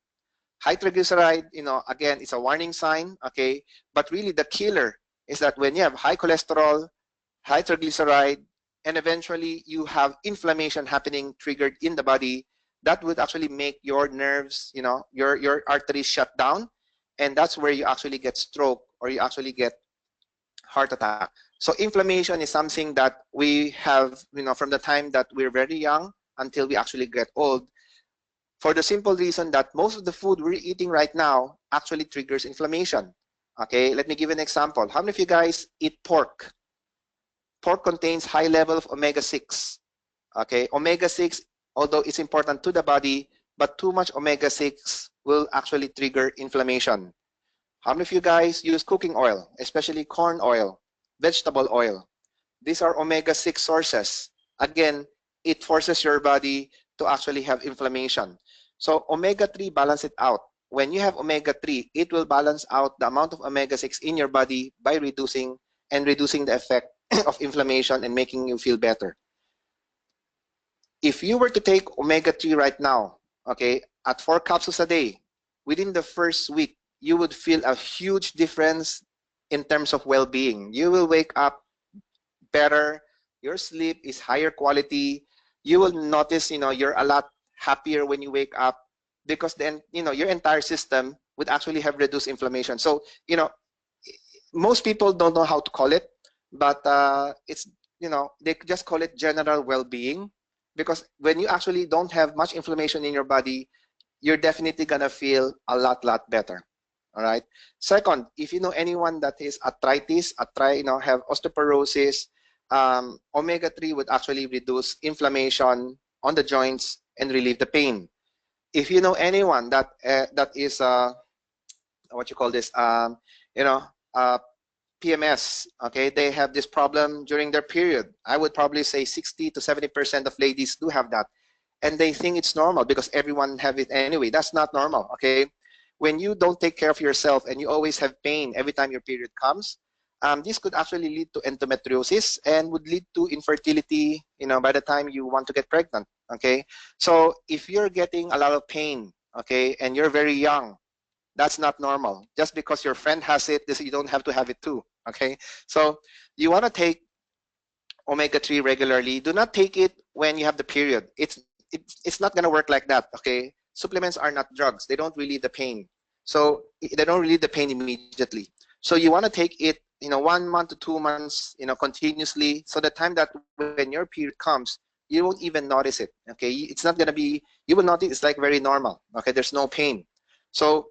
High triglyceride, again, it's a warning sign. Okay, but really the killer is that when you have high cholesterol, high triglyceride, and eventually you have inflammation happening triggered in the body, that would actually make your nerves, your arteries shut down, and that's where you actually get stroke or you actually get heart attack. So inflammation is something that we have, from the time that we're very young until we actually get old, for the simple reason that most of the food we're eating right now actually triggers inflammation. Okay, let me give an example. How many of you guys eat pork? Pork contains high level of omega 6. Okay, omega 6, although it's important to the body, but too much omega 6 will actually trigger inflammation. How many of you guys use cooking oil, especially corn oil, vegetable oil? These are omega 6 sources. Again, it forces your body to actually have inflammation. So omega 3 balance it out. When you have omega 3, it will balance out the amount of omega 6 in your body by reducing the effect of inflammation and making you feel better. If you were to take omega 3 right now, okay, at 4 capsules a day, within the first week, you would feel a huge difference in terms of well-being. You will wake up better, your sleep is higher quality, you will notice, you're a lot happier when you wake up, because then, your entire system would actually have reduced inflammation. So, most people don't know how to call it, but it's, they just call it general well-being, because when you actually don't have much inflammation in your body, you're definitely gonna feel a lot better. All right. Second, if you know anyone that is arthritis, have osteoporosis, omega 3 would actually reduce inflammation on the joints and relieve the pain. If you know anyone that is what you call this, you know, uh, PMS, okay, they have this problem during their period. I would probably say 60 to 70% of ladies do have that, and they think it's normal because everyone have it anyway. That's not normal, okay? When you don't take care of yourself and you always have pain every time your period comes, this could actually lead to endometriosis and would lead to infertility, by the time you want to get pregnant, okay? So if you're getting a lot of pain, okay, and you're very young, that's not normal. Just because your friend has it, you don't have to have it too, okay? So you want to take omega 3 regularly. Do not take it when you have the period. It's not going to work like that, okay? Supplements are not drugs. They don't relieve the pain. So they don't relieve the pain immediately. So you want to take it, 1 month to 2 months, continuously. So the time that when your period comes, you you won't even notice it. Okay, it's not gonna be. You will notice it's like very normal. Okay, there's no pain. So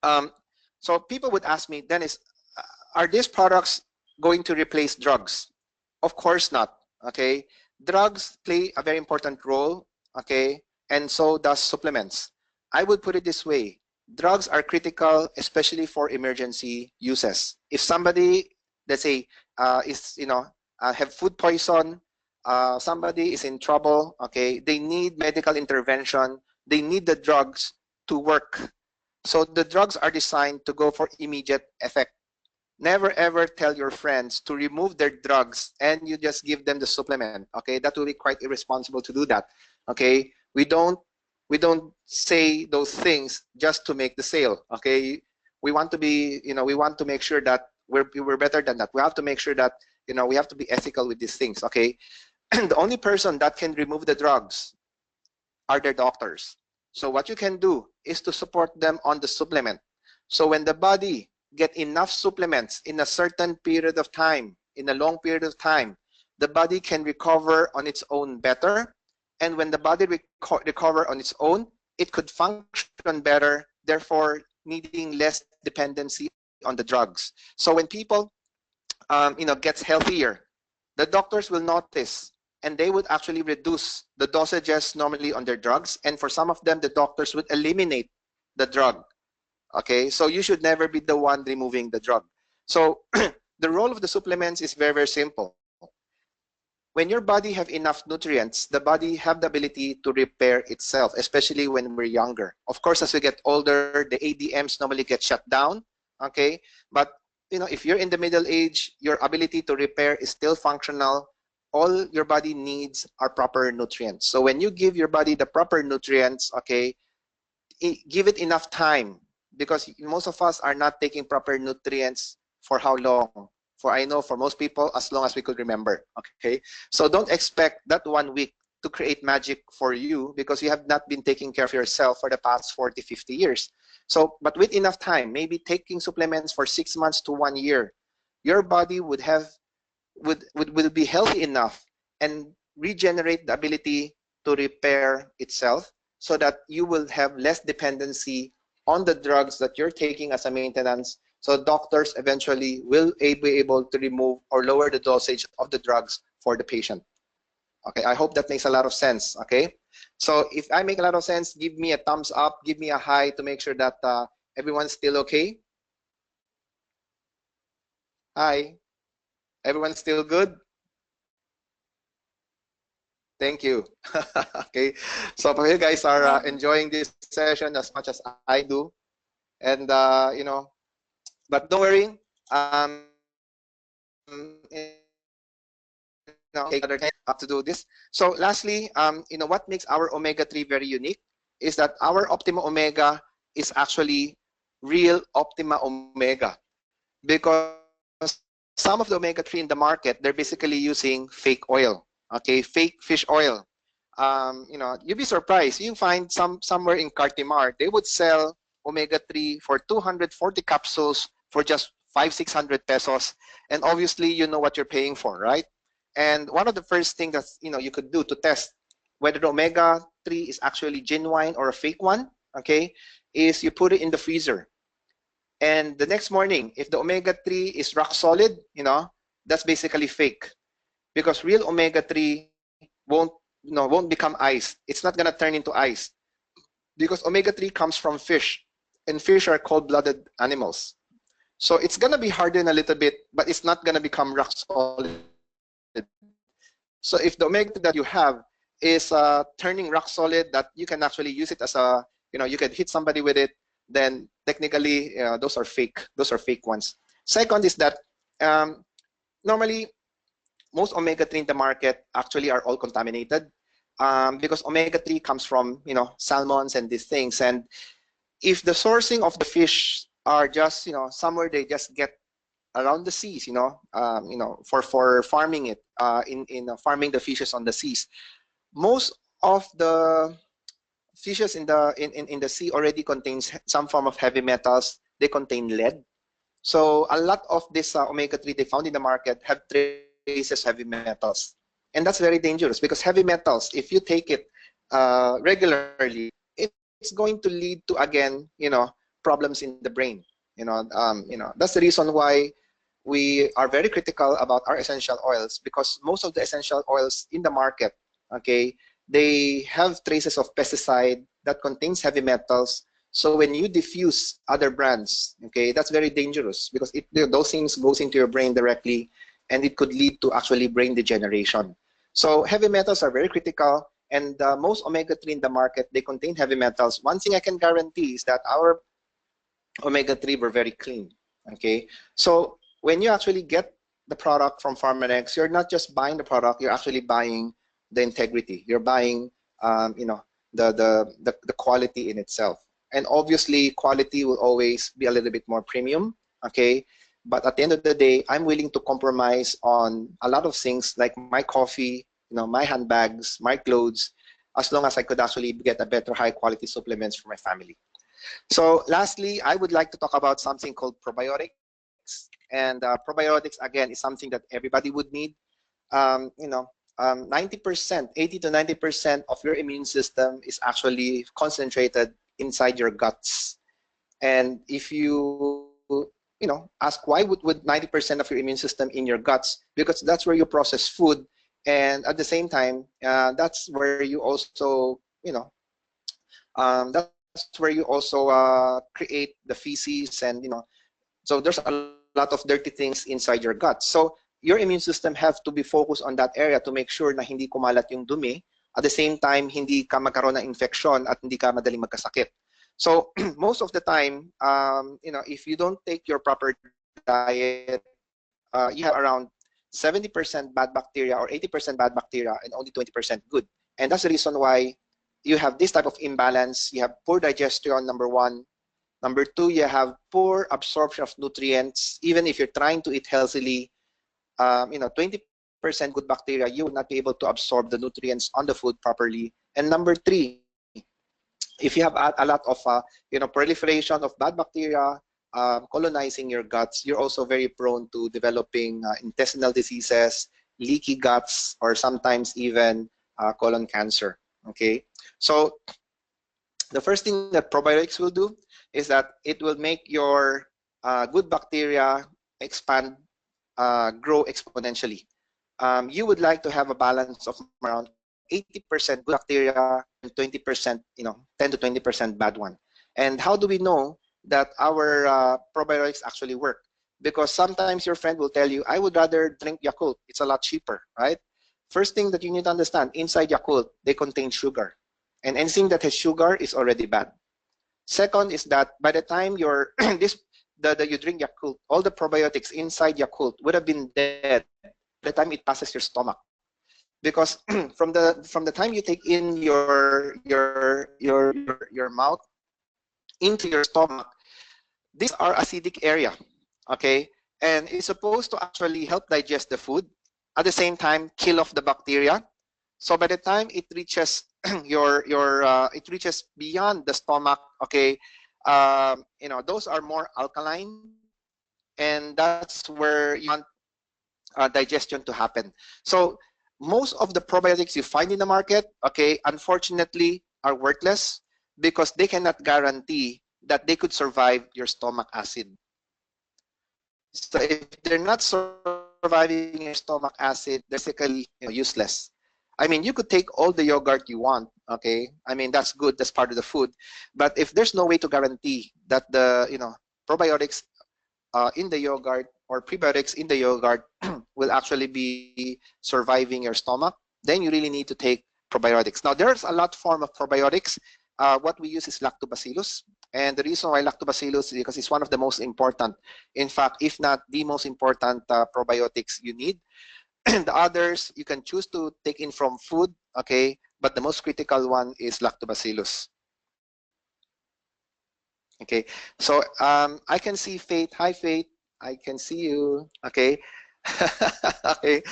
um, so people would ask me, Dennis, are these products going to replace drugs? Of course not. Okay, drugs play a very important role. Okay, and so does supplements. I would put it this way: drugs are critical, especially for emergency uses. If somebody, let's say, is have food poison, somebody is in trouble. Okay, they need medical intervention. They need the drugs to work. So the drugs are designed to go for immediate effect. Never ever tell your friends to remove their drugs and you just give them the supplement. Okay, that will be quite irresponsible to do that. Okay, we don't say those things just to make the sale. Okay, we want to be, we want to make sure that we're better than that. We have to make sure that we have to be ethical with these things. Okay, and the only person that can remove the drugs are their doctors. So what you can do is to support them on the supplement. So when the body get enough supplements in a certain period of time, in a long period of time, the body can recover on its own better. And when the body recover on its own, it could function better, therefore needing less dependency on the drugs. So when people gets healthier, the doctors will notice and they would actually reduce the dosages normally on their drugs, and for some of them the doctors would eliminate the drug. Okay, so you should never be the one removing the drug. So the role of the supplements is very, very simple. When your body have enough nutrients, the body have the ability to repair itself, especially when we're younger. Of course, as we get older, the ADMs normally get shut down. Okay, but if you're in the middle age, your ability to repair is still functional. All your body needs are proper nutrients. So when you give your body the proper nutrients, okay, give it enough time, because most of us are not taking proper nutrients for how long? For I know for most people, as long as we could remember. Okay, so don't expect that 1 week to create magic for you, because you have not been taking care of yourself for the past 40, 50 years. So, but with enough time, maybe taking supplements for 6 months to 1 year, your body will be healthy enough and regenerate the ability to repair itself, so that you will have less dependency on the drugs that you're taking as a maintenance. So doctors eventually will be able to remove or lower the dosage of the drugs for the patient. Okay, I hope that makes a lot of sense. Okay, so if I make a lot of sense, give me a thumbs up, give me a hi to make sure that everyone's still okay. Hi, everyone's still good? Thank you. Okay, so if you guys are enjoying this session as much as I do, and but don't worry, take other time to do this. So lastly, what makes our omega-3 very unique is that our Optima Omega is actually real Optima Omega, because some of the omega-3 in the market, they're basically using fake oil. Okay, fake fish oil. You'd be surprised. You find somewhere in Cartimart, they would sell omega-3 for 240 capsules for just 500-600 pesos, and obviously you know what you're paying for, right? And one of the first things that you could do to test whether the omega-3 is actually genuine or a fake one, okay, is you put it in the freezer. And the next morning, if the omega-3 is rock solid, that's basically fake, because real omega-3 won't become ice. It's not gonna turn into ice, because omega-3 comes from fish, and fish are cold-blooded animals. So it's gonna be hardened a little bit, but it's not gonna become rock solid. So if the omega-3 that you have is turning rock solid, that you can actually use it as you can hit somebody with it, then technically those are fake. Those are fake ones. Second is that um, normally most omega-3 in the market actually are all contaminated, because omega-3 comes from salmons and these things. And if the sourcing of the fish are just somewhere they just get around the seas, for farming it, in farming the fishes on the seas, most of the fishes in the sea already contains some form of heavy metals. They contain lead. So a lot of this omega-3 they found in the market have traces of heavy metals. and that's very dangerous because heavy metals, if you take it regularly, it's going to lead to, again, problems in the brain. That's the reason why we are very critical about our essential oils, because most of the essential oils in the market, okay, they have traces of pesticide that contains heavy metals. So when you diffuse other brands, okay, that's very dangerous because those things goes into your brain directly, and it could lead to actually brain degeneration. So heavy metals are very critical, and most omega-3 in the market, they contain heavy metals. One thing I can guarantee is that our omega-3 were very clean. Okay, so when you actually get the product from Pharmanex, you're not just buying the product, you're actually buying the integrity. You're buying, the quality in itself. And obviously, quality will always be a little bit more premium. Okay, but at the end of the day, I'm willing to compromise on a lot of things like my coffee, my handbags, my clothes, as long as I could actually get a better high quality supplements for my family. So lastly, I would like to talk about something called probiotics. And probiotics, again, is something that everybody would need. 90%, 80 to 90% of your immune system is actually concentrated inside your guts. And if you ask why would 90% of your immune system in your guts, because that's where you process food. And at the same time, that's where you also, that's where you also create the feces, and so there's a lot of dirty things inside your gut. So your immune system have to be focused on that area to make sure na hindi kumalat yung dumi. At the same time, hindi ka magkaroon ng infection at hindi ka madaling magkasakit. So most of the time, if you don't take your proper diet, you have around 70% bad bacteria or 80% bad bacteria and only 20% good. And that's the reason why you have this type of imbalance. You have poor digestion, number one. Number two, you have poor absorption of nutrients. Even if you're trying to eat healthily, 20% good bacteria, you will not be able to absorb the nutrients on the food properly. And number three, if you have a lot of proliferation of bad bacteria colonizing your guts, you're also very prone to developing intestinal diseases, leaky guts, or sometimes even colon cancer. Okay, so the first thing that probiotics will do is that it will make your good bacteria expand, grow exponentially. You would like to have a balance of around 80% good bacteria and 20%, 10 to 20% bad one. And how do we know that our probiotics actually work? Because sometimes your friend will tell you, I would rather drink Yakult. It's a lot cheaper, right? First thing that you need to understand, inside Yakult, they contain sugar. And anything that has sugar is already bad. Second is that by the time you're you drink Yakult, all the probiotics inside Yakult would have been dead by the time it passes your stomach. Because from the time you take in your mouth into your stomach, these are acidic area, okay? And it's supposed to actually help digest the food, at the same time kill off the bacteria. So by the time it reaches it reaches beyond the stomach, okay, those are more alkaline, and that's where you want digestion to happen. So most of the probiotics you find in the market, okay, unfortunately are worthless because they cannot guarantee that they could survive your stomach acid. So if they're not surviving your stomach acid, they're basically useless. I mean, you could take all the yogurt you want, okay? I mean, that's good, that's part of the food. But if there's no way to guarantee that the probiotics in the yogurt or prebiotics in the yogurt will actually be surviving your stomach, then you really need to take probiotics. Now, there's a lot form of probiotics. What we use is lactobacillus. And the reason why lactobacillus is because it's one of the most important, in fact, if not the most important probiotics you need. The others you can choose to take in from food, okay? But the most critical one is lactobacillus. Okay, so I can see Faith. Hi, Faith. I can see you. Okay. Okay,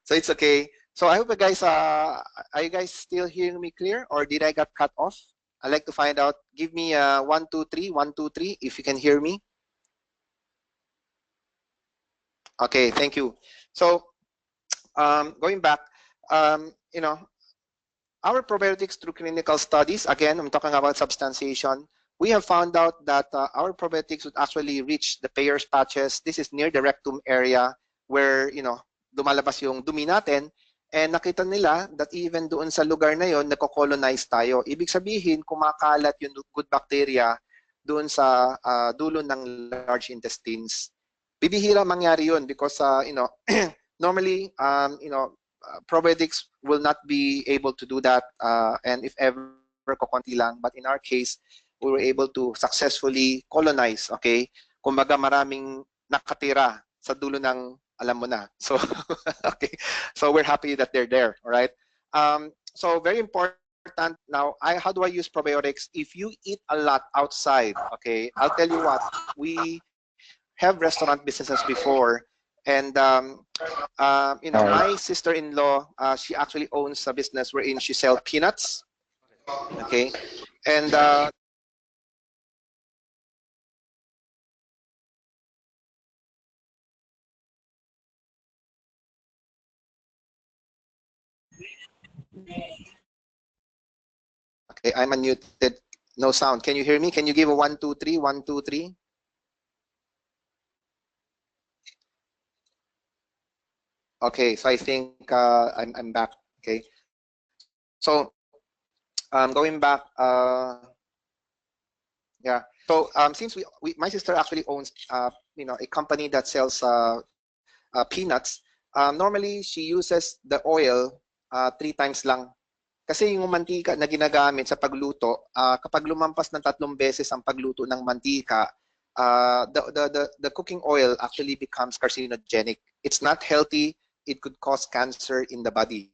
so it's okay. So I hope you guys are you guys still hearing me clear, or did I got cut off? I'd like to find out. Give me 1, 2, 3, 1, 2, 3 if you can hear me. Okay, thank you. So going back, you know, our probiotics through clinical studies, again, I'm talking about substantiation, we have found out that our probiotics would actually reach the Peyer's patches. This is near the rectum area where, lumalabas yung dumi natin. And nakita nila that even doon sa lugar na yon, nako-colonize tayo. Ibig sabihin, kumakalat yung good bacteria doon sa dulo ng large intestines. Bibihira mangyari yun because, normally, probiotics will not be able to do that, and if ever kukunti lang, but in our case we were able to successfully colonize. Okay, kumbaga maraming nakatira sa dulo ng alam mo na, so okay, so we're happy that they're there. All right, so very important. Now, how do I use probiotics? If you eat a lot outside, okay, I'll tell you what, we have restaurant businesses before, and my sister-in-law, she actually owns a business wherein she sells peanuts. Okay, and okay, I'm unmuted. No sound. Can you hear me? Can you give a 1, 2, 3? 1, 2, 3. Okay, so I think I'm back. Okay, so going back, yeah. So since my sister actually owns a company that sells peanuts, normally she uses the oil 3 times lang. Kasi yung mantika na ginagamit sa pagluto, kapag lumampas ng 3 beses ang pagluto ng mantika, the cooking oil actually becomes carcinogenic. It's not healthy. It could cause cancer in the body.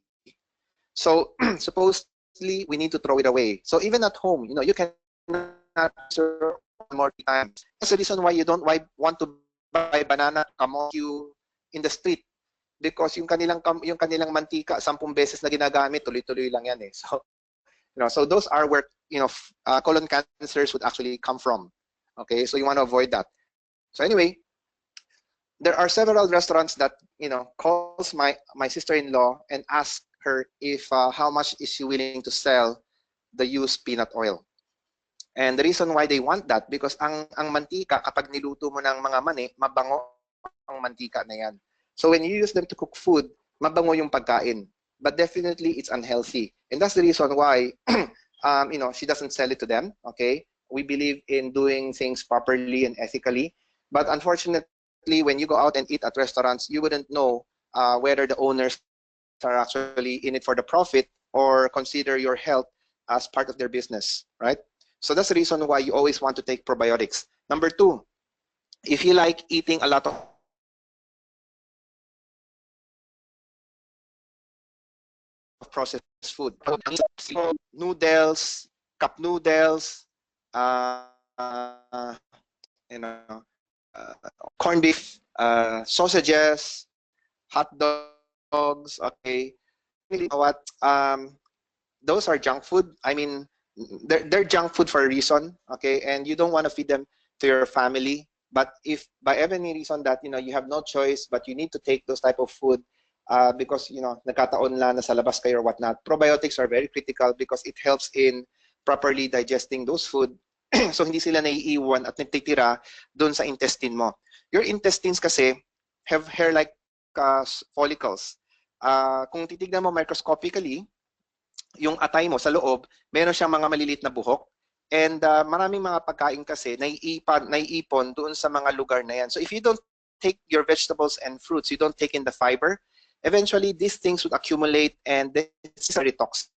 So supposedly we need to throw it away. So even at home, you cannot serve more times. That's the reason why you don't want to buy banana kamote in the street, because yung kanilang mantika 10 beses na ginagamit, tuloy-tuloy lang yan eh. So so those are where colon cancers would actually come from. Okay, so you want to avoid that. So anyway, there are several restaurants that calls my sister-in-law and ask her if how much is she willing to sell the used peanut oil. And the reason why they want that, because ang mantika, kapag niluto mo ng mga mani, mabango ang mantika na yan. So when you use them to cook food, mabango yung pagkain. But definitely it's unhealthy. And that's the reason why she doesn't sell it to them. Okay, we believe in doing things properly and ethically. But unfortunately, when you go out and eat at restaurants, you wouldn't know whether the owners are actually in it for the profit or consider your health as part of their business, right? So that's the reason why you always want to take probiotics. Number 2, if you like eating a lot of processed food, noodles, cup noodles, uh, you know, corned beef, sausages, hot dogs. Okay, you know what? Those are junk food. I mean, they're junk food for a reason. Okay, and you don't want to feed them to your family. But if by any reason that you have no choice, but you need to take those type of food, because nagkataon lang na sa labas kayo or whatnot, probiotics are very critical because it helps in properly digesting those food. So hindi sila naiiwan at nagtitira doon sa intestine mo. Your intestines kasi have hair-like follicles. Kung titignan mo microscopically, yung atay mo sa loob, meron siyang mga maliliit na buhok. And maraming mga pagkain kasi naiipon doon sa mga lugar na yan. So if you don't take your vegetables and fruits, you don't take in the fiber, eventually these things would accumulate and this is very toxic.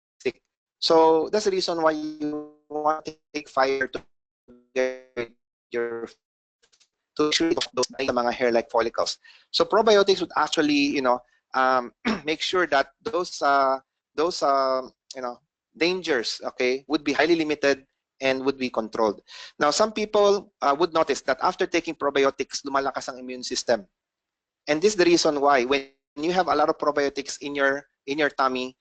So that's the reason why you want to take fiber to get your to treat those mga hair-like follicles. So probiotics would actually make sure that those dangers, okay, would be highly limited and would be controlled. Now, some people would notice that after taking probiotics, lumalakas ang immune system. And this is the reason why when you have a lot of probiotics in your tummy,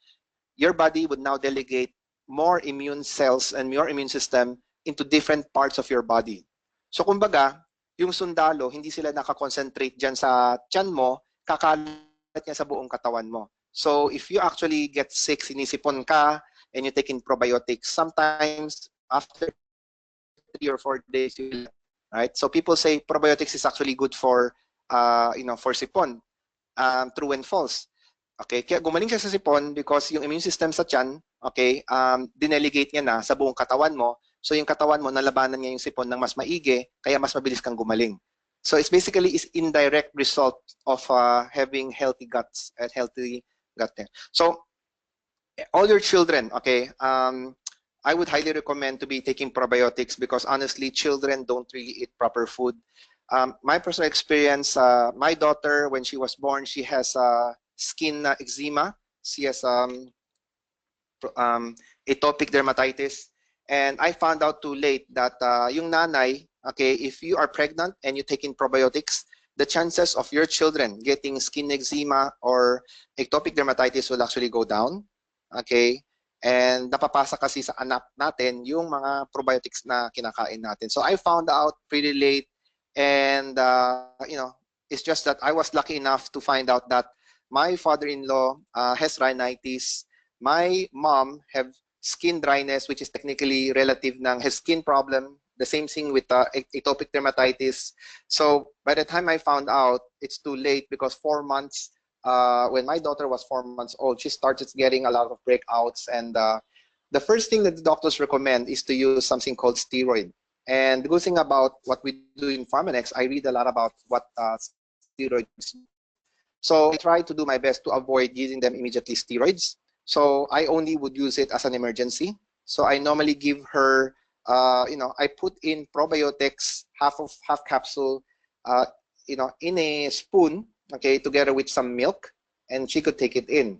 your body would now delegate more immune cells and your immune system into different parts of your body. So kumbaga, yung sundalo, hindi sila nakakonsentrate dyan sa tiyan mo, kakalat niya sa buong katawan mo. So if you actually get sick, sinisipon ka, and you take in probiotics, sometimes after 3 or 4 days, you feel better, right? So people say probiotics is actually good for sipon. True and false. Okay, kaya gumaling siya sa sipon because yung immune system sa tiyan, okay, dinelegate niya na sa buong katawan mo. So yung katawan mo, nalabanan niya yung sipon ng mas maigi, kaya mas mabilis kang gumaling. So it's basically is indirect result of having healthy guts and healthy gut there. So all your children, okay, I would highly recommend to be taking probiotics because honestly, children don't really eat proper food. My personal experience, my daughter, when she was born, she has skin eczema. She has atopic dermatitis. And I found out too late that yung nanay, okay, if you are pregnant and you take in probiotics, the chances of your children getting skin eczema or atopic dermatitis will actually go down. Okay? And napapasa kasi sa anak natin yung mga probiotics na kinakain natin. So I found out pretty late and it's just that I was lucky enough to find out that my father-in-law has rhinitis. My mom have skin dryness, which is technically relative ng his skin problem. The same thing with atopic dermatitis. So by the time I found out, it's too late because 4 months, when my daughter was 4 months old, she started getting a lot of breakouts. And the first thing that the doctors recommend is to use something called steroid. And the good thing about what we do in Pharmanex, I read a lot about what steroids do. So I try to do my best to avoid giving them immediately steroids. So I only would use it as an emergency. So I normally give her, I put in probiotics, half capsule, uh, in a spoon, okay, together with some milk, and she could take it in.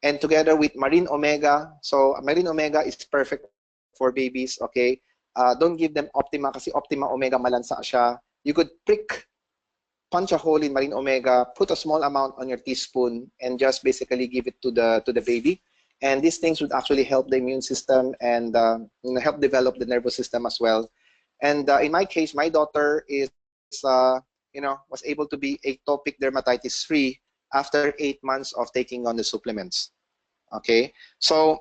And together with marine omega, so marine omega is perfect for babies, okay. Don't give them Optima kasi Optima omega malansa siya. You could punch a hole in marine omega, put a small amount on your teaspoon, and just basically give it to the baby. And these things would actually help the immune system and help develop the nervous system as well. And in my case, my daughter was able to be atopic dermatitis free after 8 months of taking on the supplements. Okay, so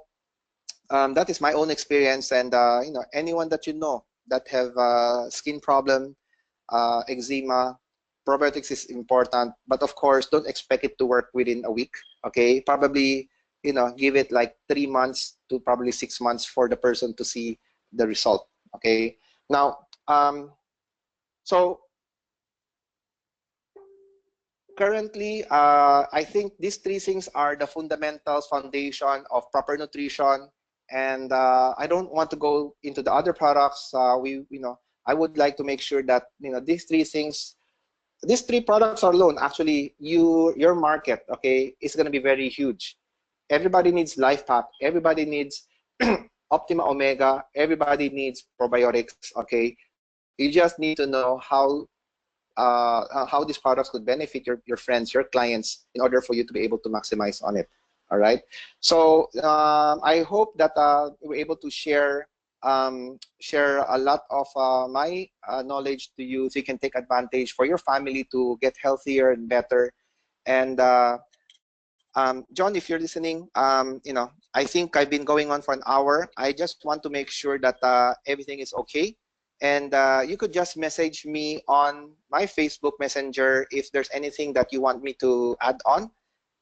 that is my own experience, and anyone that you know that have skin problem, eczema, probiotics is important, but of course, don't expect it to work within a week. Okay, probably give it like 3 months to probably 6 months for the person to see the result. Okay, now so currently, I think these three things are the fundamentals, foundation of proper nutrition. And I don't want to go into the other products. I would like to make sure that these three things, these three products alone, actually, your market, okay, is going to be very huge. Everybody needs Life Pack. Everybody needs Optima Omega. Everybody needs probiotics. Okay, you just need to know how these products could benefit your friends, your clients, in order for you to be able to maximize on it. All right. So I hope that we're able to share a lot of my knowledge to you, so you can take advantage for your family to get healthier and better. And John, if you're listening, I think I've been going on for an hour. I just want to make sure that everything is okay. And you could just message me on my Facebook Messenger if there's anything that you want me to add on.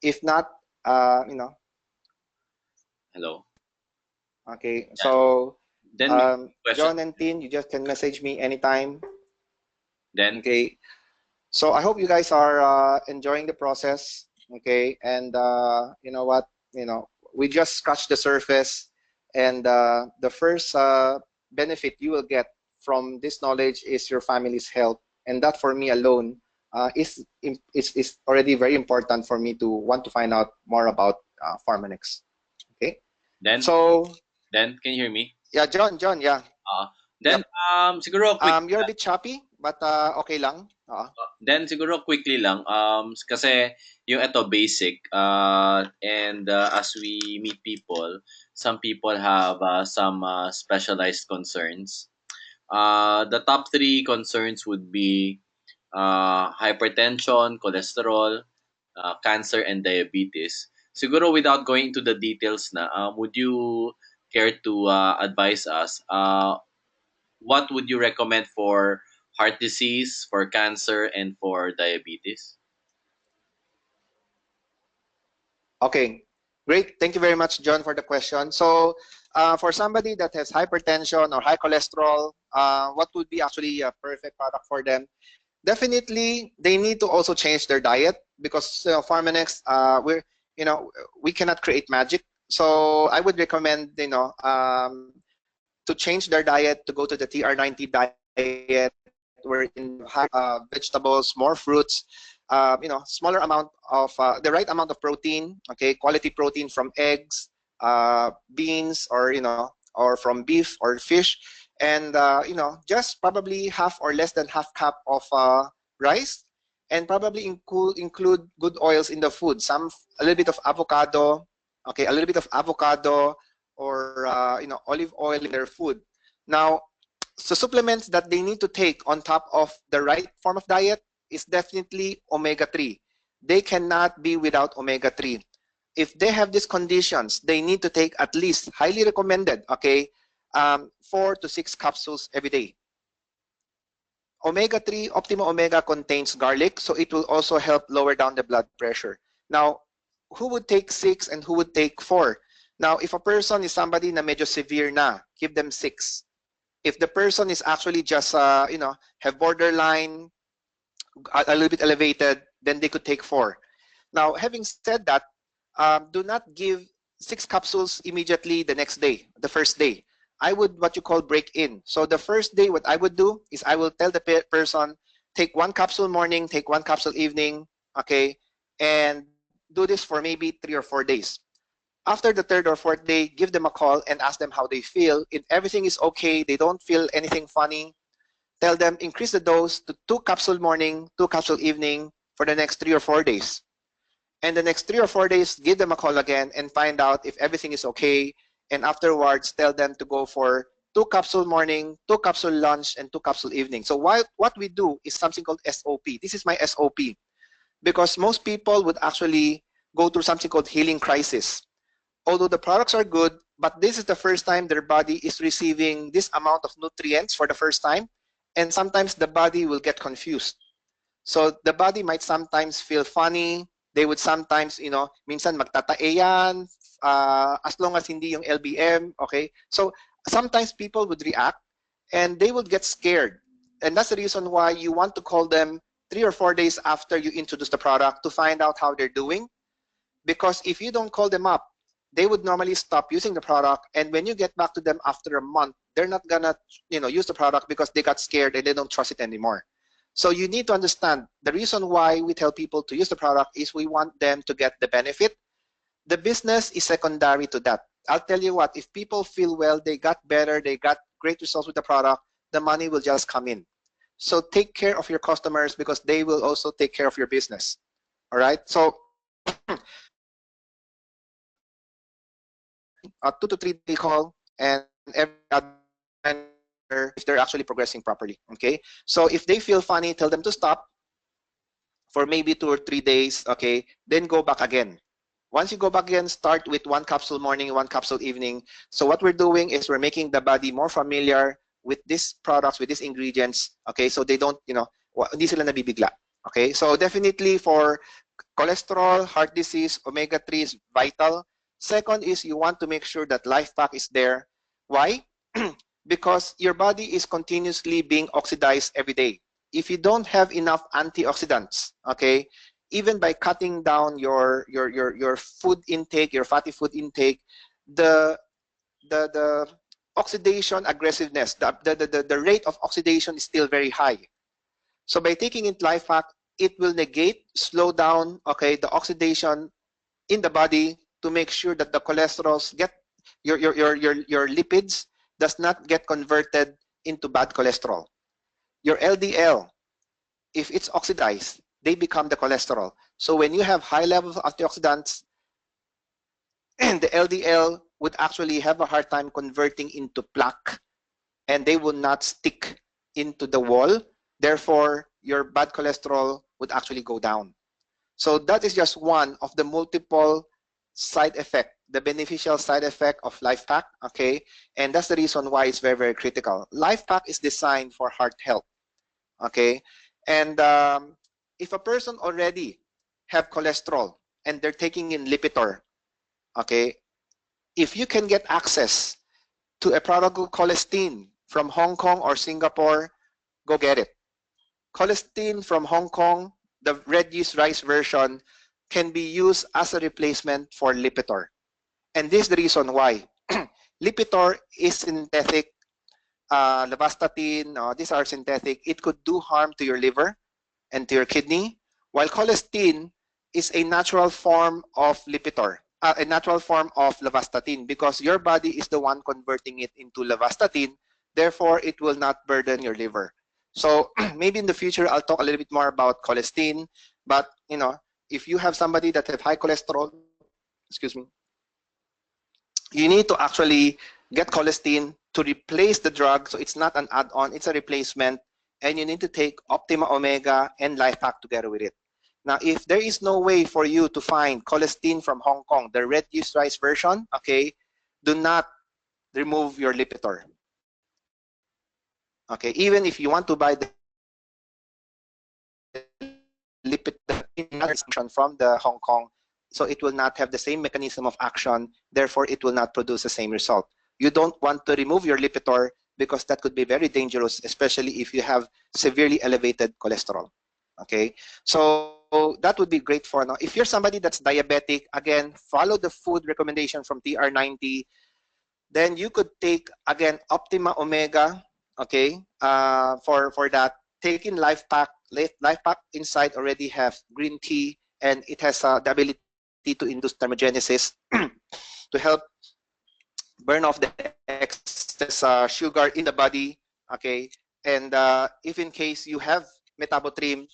If not, Hello. okay. Yeah. So, Then question. John and Tin, you just can message me anytime. Then Okay. So I hope you guys are enjoying the process. Okay. And you know what? We just scratched the surface. And the first benefit you will get from this knowledge is your family's health. And that for me alone is already very important for me to want to find out more about Pharmanex. Okay. then So, then can you hear me? yeah, John, yeah. Uh, then Yep. siguro quick You're a bit choppy, but okay lang. then siguro quickly lang kasi yung ito basic and as we meet people, some people have some specialized concerns. The top three concerns would be hypertension, cholesterol, cancer, and diabetes. siguro without going into the details na, would you care to advise us, what would you recommend for heart disease, for cancer, and for diabetes? Okay, great. Thank you very much, John, for the question. So, for somebody that has hypertension or high cholesterol, what would be actually a perfect product for them? Definitely, they need to also change their diet because Pharmanex, we cannot create magic. So, I would recommend, to change their diet to go to the TR90 diet wherein they have high vegetables, more fruits, smaller amount of the right amount of protein, okay, quality protein from eggs, beans, or from beef or fish, and just probably half or less than half cup of rice, and probably include good oils in the food. A little bit of avocado, okay, a little bit of avocado or olive oil in their food. Now, so supplements that they need to take on top of the right form of diet is definitely omega-3. They cannot be without omega-3. If they have these conditions, they need to take at least, highly recommended, okay, 4 to 6 capsules every day. Omega-3, Optima Omega contains garlic, so it will also help lower down the blood pressure. Now, who would take 6 and who would take 4? Now, if a person is somebody na medyo severe na, give them 6. If the person is actually just, have borderline, a little bit elevated, then they could take 4. Now, having said that, do not give 6 capsules immediately the next day, the first day. I would what you call break in. So the first day, what I would do is I will tell the person, take 1 capsule morning, take 1 capsule evening, okay, and do this for maybe 3 or 4 days. After the third or fourth day, give them a call and ask them how they feel. If everything is okay, they don't feel anything funny, tell them increase the dose to 2 capsule morning, 2 capsule evening for the next 3 or 4 days. And the next 3 or 4 days, give them a call again and find out if everything is okay. And afterwards, tell them to go for 2 capsule morning, 2 capsule lunch, and 2 capsule evening. So what we do is something called SOP. This is my SOP because most people would actually go through something called healing crisis. Although the products are good, but this is the first time their body is receiving this amount of nutrients for the first time. And sometimes the body will get confused. So the body might sometimes feel funny. They would sometimes, minsan magtatae yan, as long as hindi yung LBM, okay? So sometimes people would react and they would get scared. And that's the reason why you want to call them 3 or 4 days after you introduce the product to find out how they're doing. Because if you don't call them up, they would normally stop using the product. And when you get back to them after a month, they're not gonna, use the product because they got scared and they don't trust it anymore. So you need to understand the reason why we tell people to use the product is we want them to get the benefit. The business is secondary to that. I'll tell you what, if people feel well, they got better, they got great results with the product, the money will just come in. So take care of your customers because they will also take care of your business. All right. So a 2 to 3 day call, and every other if they're actually progressing properly. Okay. So if they feel funny, tell them to stop for maybe 2 or 3 days. Okay. Then go back again. Once you go back again, start with 1 capsule morning, 1 capsule evening. So what we're doing is we're making the body more familiar with these products, with these ingredients. Okay. So they don't, hindi sila nabibigla. Okay. So definitely for cholesterol, heart disease, omega-3 is vital. Second is you want to make sure that life pack is there. Why? Because your body is continuously being oxidized every day. If you don't have enough antioxidants, okay, even by cutting down your food intake, your fatty food intake, the the oxidation aggressiveness, the rate of oxidation is still very high. So by taking it life hack, it will negate, slow down, okay, the oxidation in the body to make sure that the cholesterols get your lipids does not get converted into bad cholesterol. Your LDL, if it's oxidized, they become the cholesterol. So when you have high levels of antioxidants, the LDL would actually have a hard time converting into plaque and they will not stick into the wall. Therefore, your bad cholesterol would actually go down. So that is just one of the multiple side effect, the beneficial side effect of Life Pack. Okay, and that's the reason why it's very, very critical. Life Pack is designed for heart health. Okay, and if a person already have cholesterol and they're taking in Lipitor, okay, if you can get access to a product called Colestine from Hong Kong or Singapore, go get it. Colestine from Hong Kong, the red yeast rice version, can be used as a replacement for Lipitor. And this is the reason why. Lipitor is synthetic, Levastatin, these are synthetic. It could do harm to your liver and to your kidney, while Colestine is a natural form of Lipitor, a natural form of Levastatin, because your body is the one converting it into Levastatin. Therefore, it will not burden your liver. So maybe in the future, I'll talk a little bit more about Colestine. But if you have somebody that have high cholesterol, excuse me, you need to actually get Colestine to replace the drug. So it's not an add-on, it's a replacement. And you need to take Optima Omega and Life Pack together with it. Now, if there is no way for you to find Colestine from Hong Kong, the red yeast rice version, okay, do not remove your Lipitor. Okay, even if you want to buy the Lipitor from the Hong Kong, so it will not have the same mechanism of action, therefore it will not produce the same result. You don't want to remove your Lipitor because that could be very dangerous, especially if you have severely elevated cholesterol. Okay, so that would be great for now. If you're somebody that's diabetic, again, follow the food recommendation from TR90. Then you could take, again, Optima Omega, okay, for that. Take in Life Pack. Life Pack inside already have green tea, and it has the ability to induce thermogenesis to help burn off the excess sugar in the body, okay? And if in case you have Metabotrim,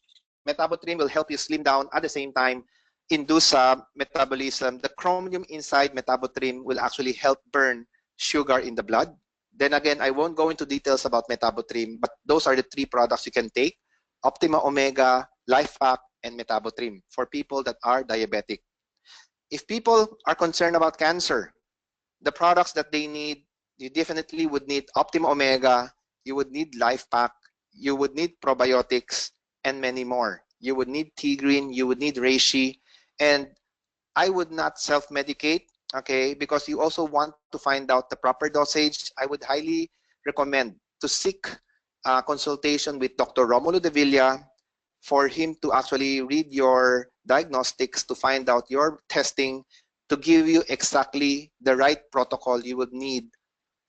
Metabotrim will help you slim down at the same time, induce metabolism. The chromium inside Metabotrim will actually help burn sugar in the blood. Then again, I won't go into details about Metabotrim, but those are the three products you can take: Optima Omega, Life Pack, and Metabotrim for people that are diabetic. If people are concerned about cancer, the products that they need, you definitely would need Optima Omega, you would need Life Pack, you would need probiotics, and many more. You would need Tea Green, you would need Reishi, and I would not self-medicate, okay, because you also want to find out the proper dosage. I would highly recommend to seek consultation with Dr. Romulo de Villa for him to actually read your diagnostics to find out your testing to give you exactly the right protocol you would need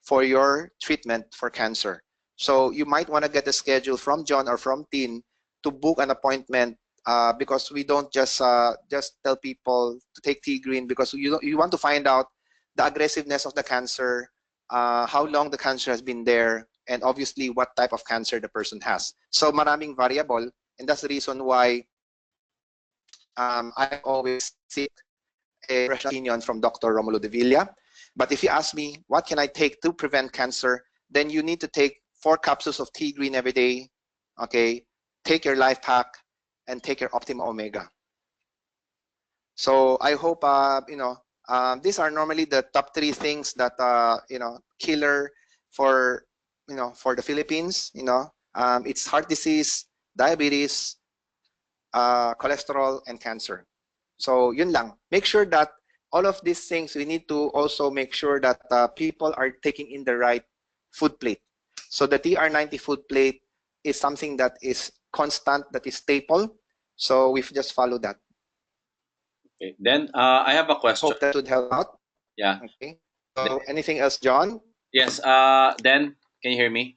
for your treatment for cancer. So you might want to get a schedule from John or from Tin to book an appointment, because we don't just tell people to take Tea Green, because you want to find out the aggressiveness of the cancer, how long the cancer has been there, and obviously what type of cancer the person has. So maraming variable, and that's the reason why I always seek a professional opinion from Dr. Romulo de Villa. But if you ask me, what can I take to prevent cancer? Then you need to take 4 capsules of Tea Green every day, okay? Take your Life Pack, and take your Optima Omega. So I hope, these are normally the top 3 things that, killer for, for the Philippines, it's heart disease, diabetes, cholesterol, and cancer. So yun lang. Make sure that all of these things, we need to also make sure that people are taking in the right food plate. So the TR90 food plate is something that is constant, that is staple. So we've just followed that. Okay. Then I have a question. Hope that would help out. Yeah. Okay. So anything else, John? Yes. Then can you hear me?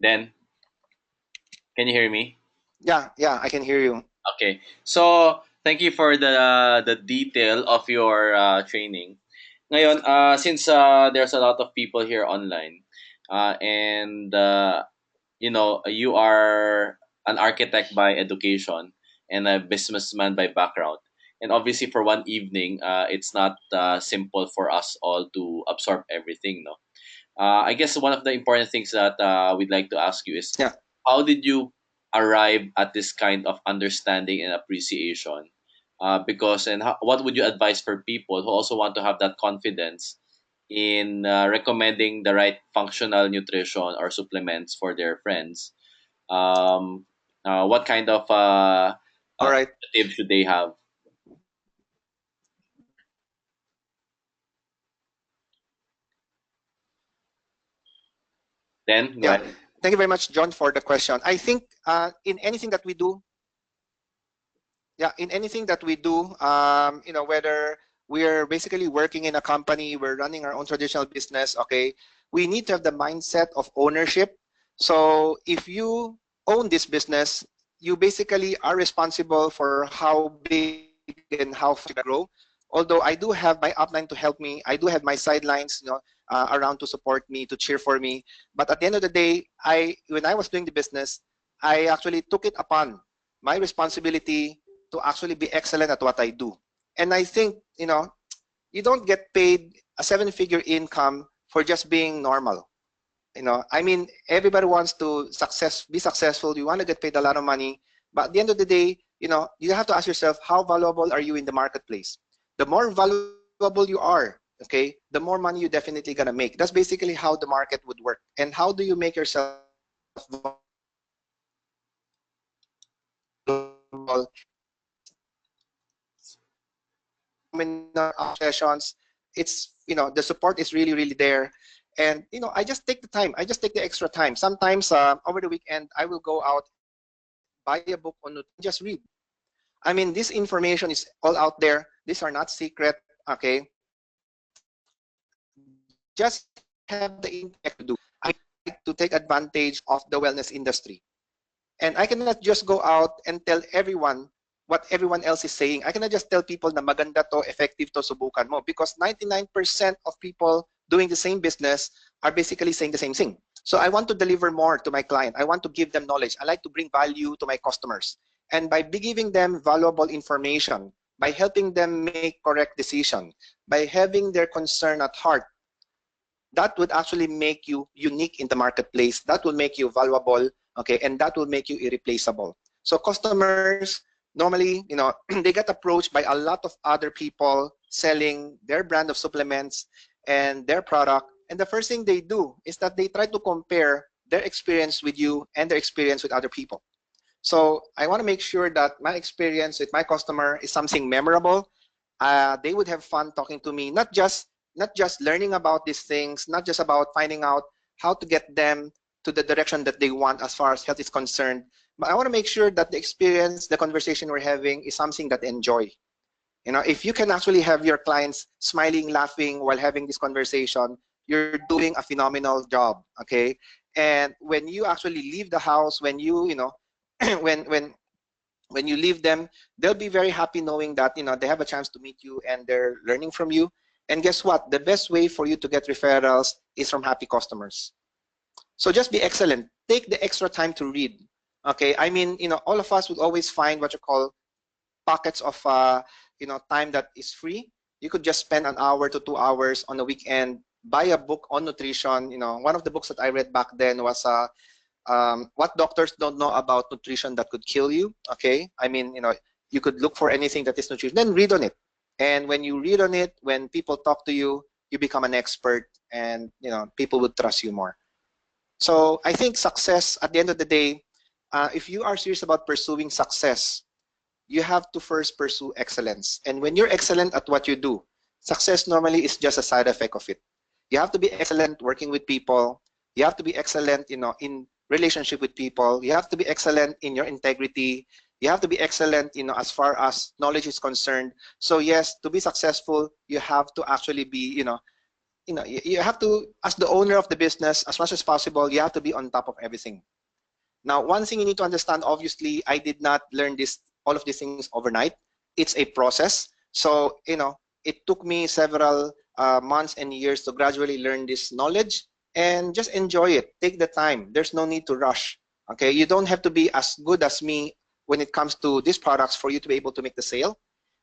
Then can you hear me? Yeah, I can hear you. Okay. So thank you for the detail of your training. Ngayon, since there's a lot of people here online, and you are an architect by education and a businessman by background. And obviously, for one evening, it's not simple for us all to absorb everything. No, I guess one of the important things that we'd like to ask you is, Yeah. how did you arrive at this kind of understanding and appreciation Because and what would you advise for people who also want to have that confidence in recommending the right functional nutrition or supplements for their friends? Um, what kind of All right. tips should they have? Then go Yeah. ahead. Thank you very much, John, for the question. I think in anything that we do, yeah, in anything that we do, whether we're basically working in a company, we're running our own traditional business, okay, we need to have the mindset of ownership. So if you own this business, you basically are responsible for how big and how fast it's gonna grow. Although I do have my upline to help me, I do have my sidelines, around to support me, to cheer for me. But at the end of the day, when I was doing the business, I actually took it upon my responsibility to actually be excellent at what I do. And I think, you don't get paid a seven-figure income for just being normal. I mean, everybody wants to be successful. You want to get paid a lot of money. But at the end of the day, you have to ask yourself, how valuable are you in the marketplace? The more valuable you are, okay, the more money you definitely gonna make. That's basically how the market would work. And how do you make yourself valuable? It's it's phenomenal sessions. It's the support is really really there. And I just take the time, I just take the extra time. Sometimes over the weekend I will go out, buy a book on nutrition, and just read. I mean, this information is all out there. These are not secret, okay? Just have the intent to do. I mean, I would like to take advantage of the wellness industry. And I cannot just go out and tell everyone what everyone else is saying. I cannot just tell people na maganda to, effective to, subukan mo. Because 99% of people doing the same business are basically saying the same thing. So I want to deliver more to my client. I want to give them knowledge. I like to bring value to my customers. And by giving them valuable information, by helping them make correct decision, by having their concern at heart, that would actually make you unique in the marketplace. That will make you valuable, okay, and that will make you irreplaceable. So customers normally, they get approached by a lot of other people selling their brand of supplements and their product. And the first thing they do is that they try to compare their experience with you and their experience with other people. So I want to make sure that my experience with my customer is something memorable. They would have fun talking to me, not just learning about these things, not just about finding out how to get them to the direction that they want as far as health is concerned. But I want to make sure that the experience, the conversation we're having is something that they enjoy. If you can actually have your clients smiling, laughing while having this conversation, you're doing a phenomenal job. Okay. And when you actually leave the house, when when when you leave them, they'll be very happy knowing that they have a chance to meet you and they're learning from you. And guess what? The best way for you to get referrals is from happy customers. So just be excellent. Take the extra time to read. Okay. I mean, all of us would always find what you call pockets of time that is free. You could just spend an hour to 2 hours on a weekend, buy a book on nutrition. One of the books that I read back then was what doctors don't know about nutrition that could kill you. Okay. I mean, you could look for anything that is nutrition, then read on it. And when you read on it, when people talk to you, you become an expert, and people would trust you more. So I think success at the end of the day, if you are serious about pursuing success, you have to first pursue excellence. And when you're excellent at what you do, success normally is just a side effect of it. You have to be excellent working with people. You have to be excellent, in relationship with people. You have to be excellent in your integrity. You have to be excellent, as far as knowledge is concerned. So yes, to be successful, you have to actually be, you have to, as the owner of the business, as much as possible, you have to be on top of everything. Now, one thing you need to understand, obviously, I did not learn all of these things overnight. It's a process. So, it took me several months and years to gradually learn this knowledge, and just enjoy it. Take the time. There's no need to rush. Okay. You don't have to be as good as me when it comes to these products for you to be able to make the sale.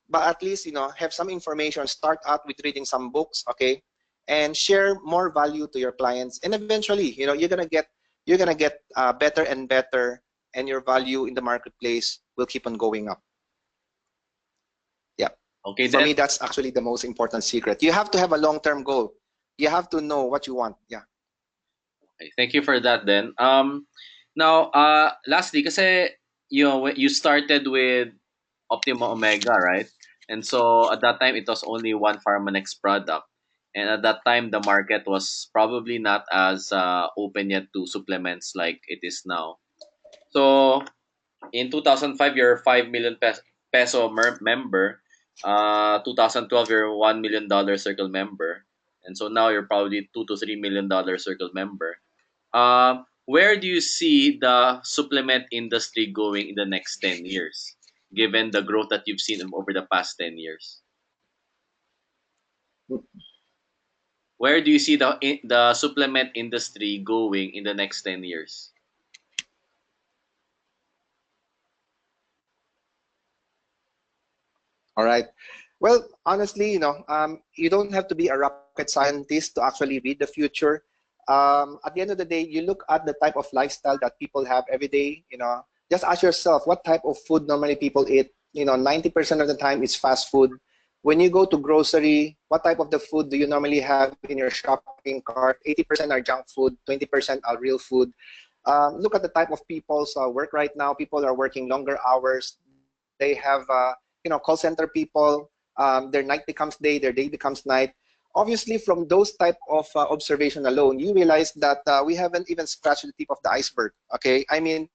But at least, have some information. Start out with reading some books. Okay. And share more value to your clients. And eventually, you're gonna get better and better, and your value in the marketplace will keep on going up. Okay, For then. me, that's actually the most important secret. You have to have a long-term goal. You have to know what you want. Yeah. Okay, thank you for that. Then, now, lastly, kasi when you started with Optima Omega, right? And so at that time, it was only one Pharmanex product, and at that time, the market was probably not as open yet to supplements like it is now. So in 2005, you're a 5 million peso member. 2012, you're a $1 million circle member, and so now you're probably $2 to $3 million circle member. Where do you see the supplement industry going in the next 10 years, given the growth that you've seen over the past 10 years? Where do you see the supplement industry going in the next 10 years? All right. Well, honestly, you don't have to be a rocket scientist to actually read the future. At the end of the day, you look at the type of lifestyle that people have every day. Just ask yourself what type of food normally people eat. 90% of the time it's fast food. When you go to grocery, what type of the food do you normally have in your shopping cart? 80% are junk food, 20% are real food. Look at the type of people's work right now. People are working longer hours. They have call center people. Their night becomes day, their day becomes night. Obviously, from those type of observation alone, you realize that we haven't even scratched the tip of the iceberg. Okay, I mean,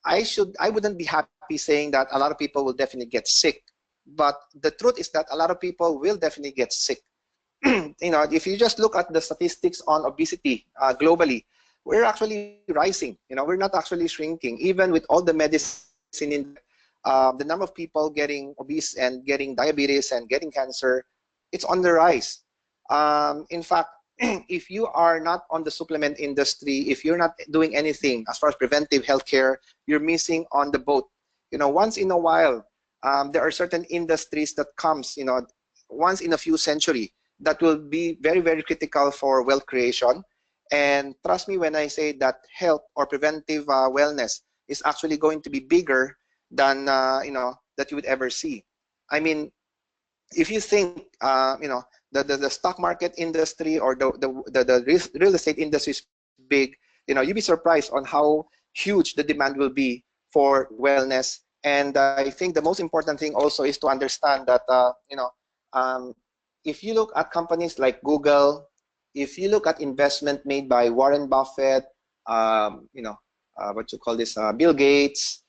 I wouldn't be happy saying that a lot of people will definitely get sick, but the truth is that a lot of people will definitely get sick. If you just look at the statistics on obesity globally, we're actually rising. We're not actually shrinking. Even with all the medicine in the market, the number of people getting obese and getting diabetes and getting cancer, it's on the rise. In fact, if you are not on the supplement industry, if you're not doing anything as far as preventive healthcare, you're missing on the boat. Once in a while, there are certain industries that comes, once in a few century that will be very, very critical for wealth creation. And trust me when I say that health or preventive wellness is actually going to be bigger than that you would ever see. I mean, if you think the stock market industry or the real estate industry is big, you'd be surprised on how huge the demand will be for wellness. And I think the most important thing also is to understand that um, if you look at companies like Google, if you look at investment made by Warren Buffett, what you call this, Bill Gates,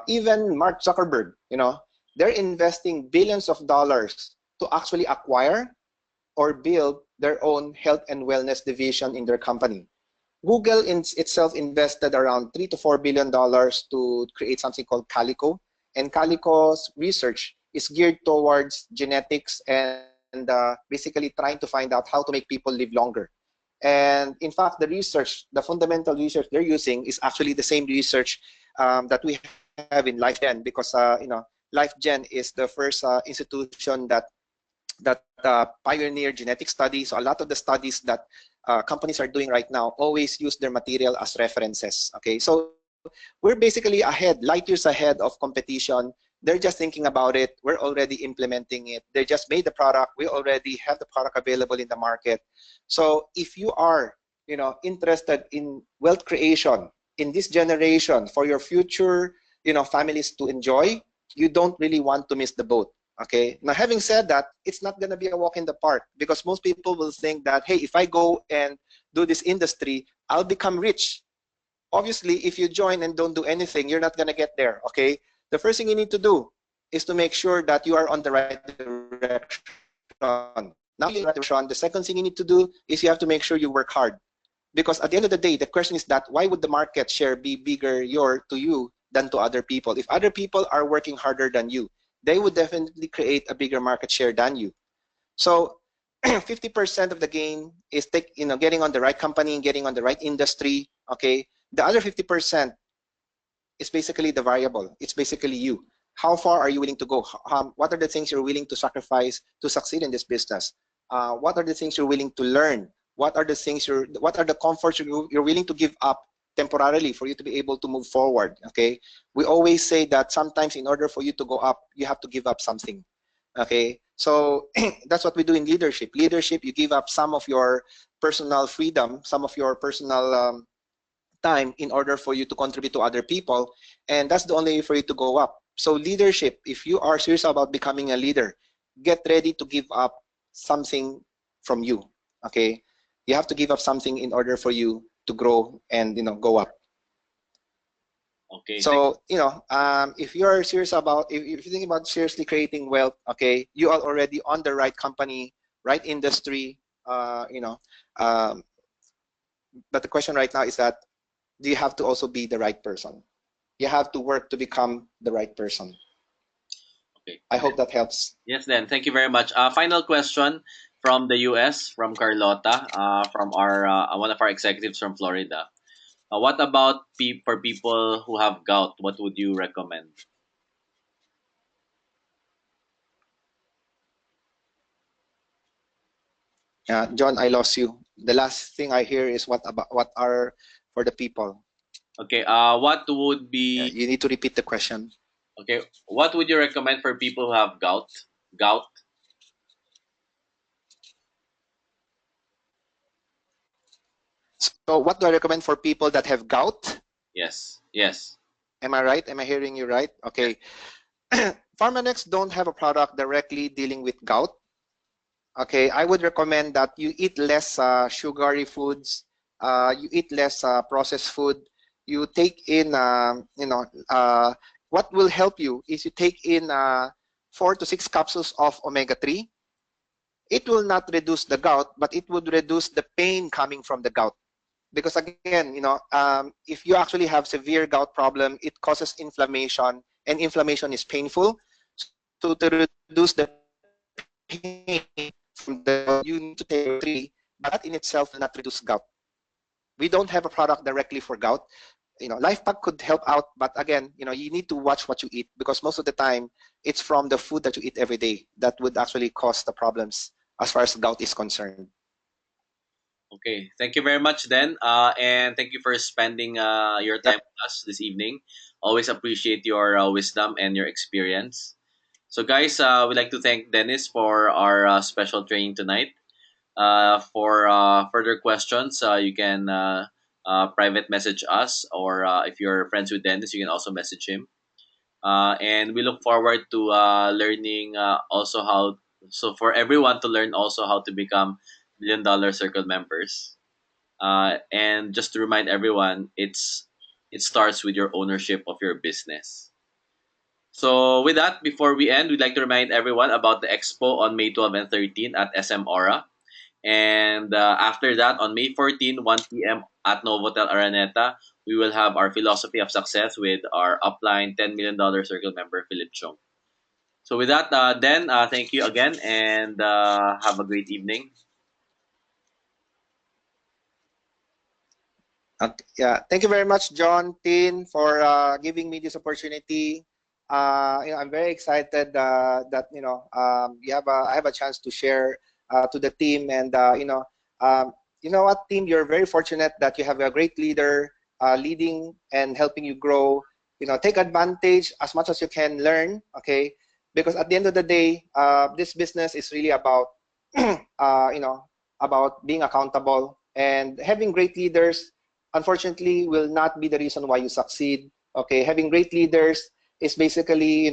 even Mark Zuckerberg, they're investing billions of dollars to actually acquire or build their own health and wellness division in their company. Google itself invested around $3 to $4 billion to create something called Calico, and Calico's research is geared towards genetics and basically trying to find out how to make people live longer. And in fact, the research, the fundamental research they're using is actually the same research that we have in LifeGen, because LifeGen is the first institution that pioneered genetic studies. So a lot of the studies that companies are doing right now always use their material as references. Okay, so we're basically ahead, light years ahead of competition. They're just thinking about it. We're already implementing it. They just made the product. We already have the product available in the market. So if you are, interested in wealth creation in this generation for your future, families to enjoy, you don't really want to miss the boat. Okay. Now, having said that, it's not going to be a walk in the park, because most people will think that, hey, if I go and do this industry, I'll become rich. Obviously, if you join and don't do anything, you're not going to get there. Okay. The first thing you need to do is to make sure that you are on the right direction. Now that you know you're on the right direction, the second thing you need to do is you have to make sure you work hard. Because at the end of the day, the question is that why would the market share be bigger to you than to other people? If other people are working harder than you, they would definitely create a bigger market share than you. So 50% of the game is getting on the right company, getting on the right industry. Okay, the other 50% is basically the variable. It's basically you. How far are you willing to go? What are the things you're willing to sacrifice to succeed in this business? What are the things you're willing to learn? What are the comforts you're willing to give up temporarily for you to be able to move forward? Okay, we always say that sometimes in order for you to go up, you have to give up something. Okay, so that's what we do in leadership. Leadership, you give up some of your personal freedom, some of your personal time in order for you to contribute to other people, and that's the only way for you to go up. So leadership, if you are serious about becoming a leader, get ready to give up something from you. Okay, you have to give up something in order for you to grow and go up. Okay, thank. So if you're serious about, if you think about seriously creating wealth, okay, you are already on the right company, right industry. uh, you know um, but the question right now is that, do you have to also be the right person? You have to work to become the right person. Okay. I hope that helps. Yes, then. Thank you very much. Final question from the US, from Carlota, from our one of our executives from Florida. What about for people who have gout? What would you recommend? John, I lost you. The last thing I hear is what are for the people. Okay. What would be You need to repeat the question. okay? What would you recommend for people who have gout? Gout. So what do I recommend for people that have gout? Yes. Yes. Am I right? Am I hearing you right? Yes. Okay. Pharmanex don't have a product directly dealing with gout. Okay, I would recommend that you eat less sugary foods. You eat less processed food. You take in, what will help you is you take in 4 to 6 capsules of omega-3. It will not reduce the gout, but it would reduce the pain coming from the gout. Because again, if you actually have severe gout problem, it causes inflammation, and inflammation is painful. So to reduce the pain from the gout, you need to take omega-3, but that in itself will not reduce gout. We don't have a product directly for gout. Life pack could help out, but again, you need to watch what you eat, because most of the time it's from the food that you eat every day that would actually cause the problems as far as gout is concerned. Okay. Thank you very much, then, and thank you for spending your time Yep. with us this evening. Always appreciate your wisdom and your experience. So, guys, we'd like to thank Dennis for our special training tonight. For further questions, you can private message us, or if you're friends with Dennis, you can also message him. And we look forward to learning also how, so for everyone to learn also how to become $1 million circle members. And just to remind everyone, it starts with your ownership of your business. So with that, before we end, we'd like to remind everyone about the expo on May 12 and 13 at SM Aura. And after that, on May 14, 1 p.m. at Novotel Araneta, we will have our philosophy of success with our upline $10 million circle member, Philip Chong. So with that, then, thank you again, and have a great evening. Okay. Yeah, thank you very much, John, Tin, for giving me this opportunity. I'm very excited that I have a chance to share to the team, and you know what, team, you're very fortunate that you have a great leader leading and helping you grow. Take advantage as much as you can learn. Okay, because at the end of the day, this business is really about about being accountable, and having great leaders unfortunately will not be the reason why you succeed. Okay, having great leaders is basically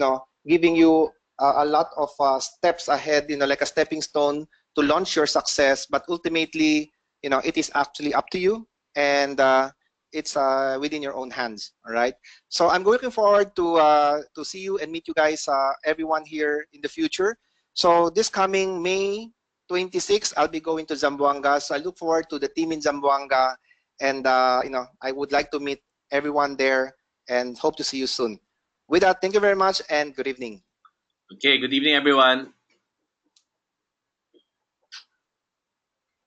giving you a lot of steps ahead, like a stepping stone to launch your success, but ultimately it is actually up to you, and it's within your own hands. All right, so I'm looking forward to see you and meet you guys, everyone here in the future. So this coming May 26th, I'll be going to Zamboanga, so I look forward to the team in Zamboanga, and I would like to meet everyone there, and hope to see you soon. With that, thank you very much and good evening. Okay, good evening, everyone.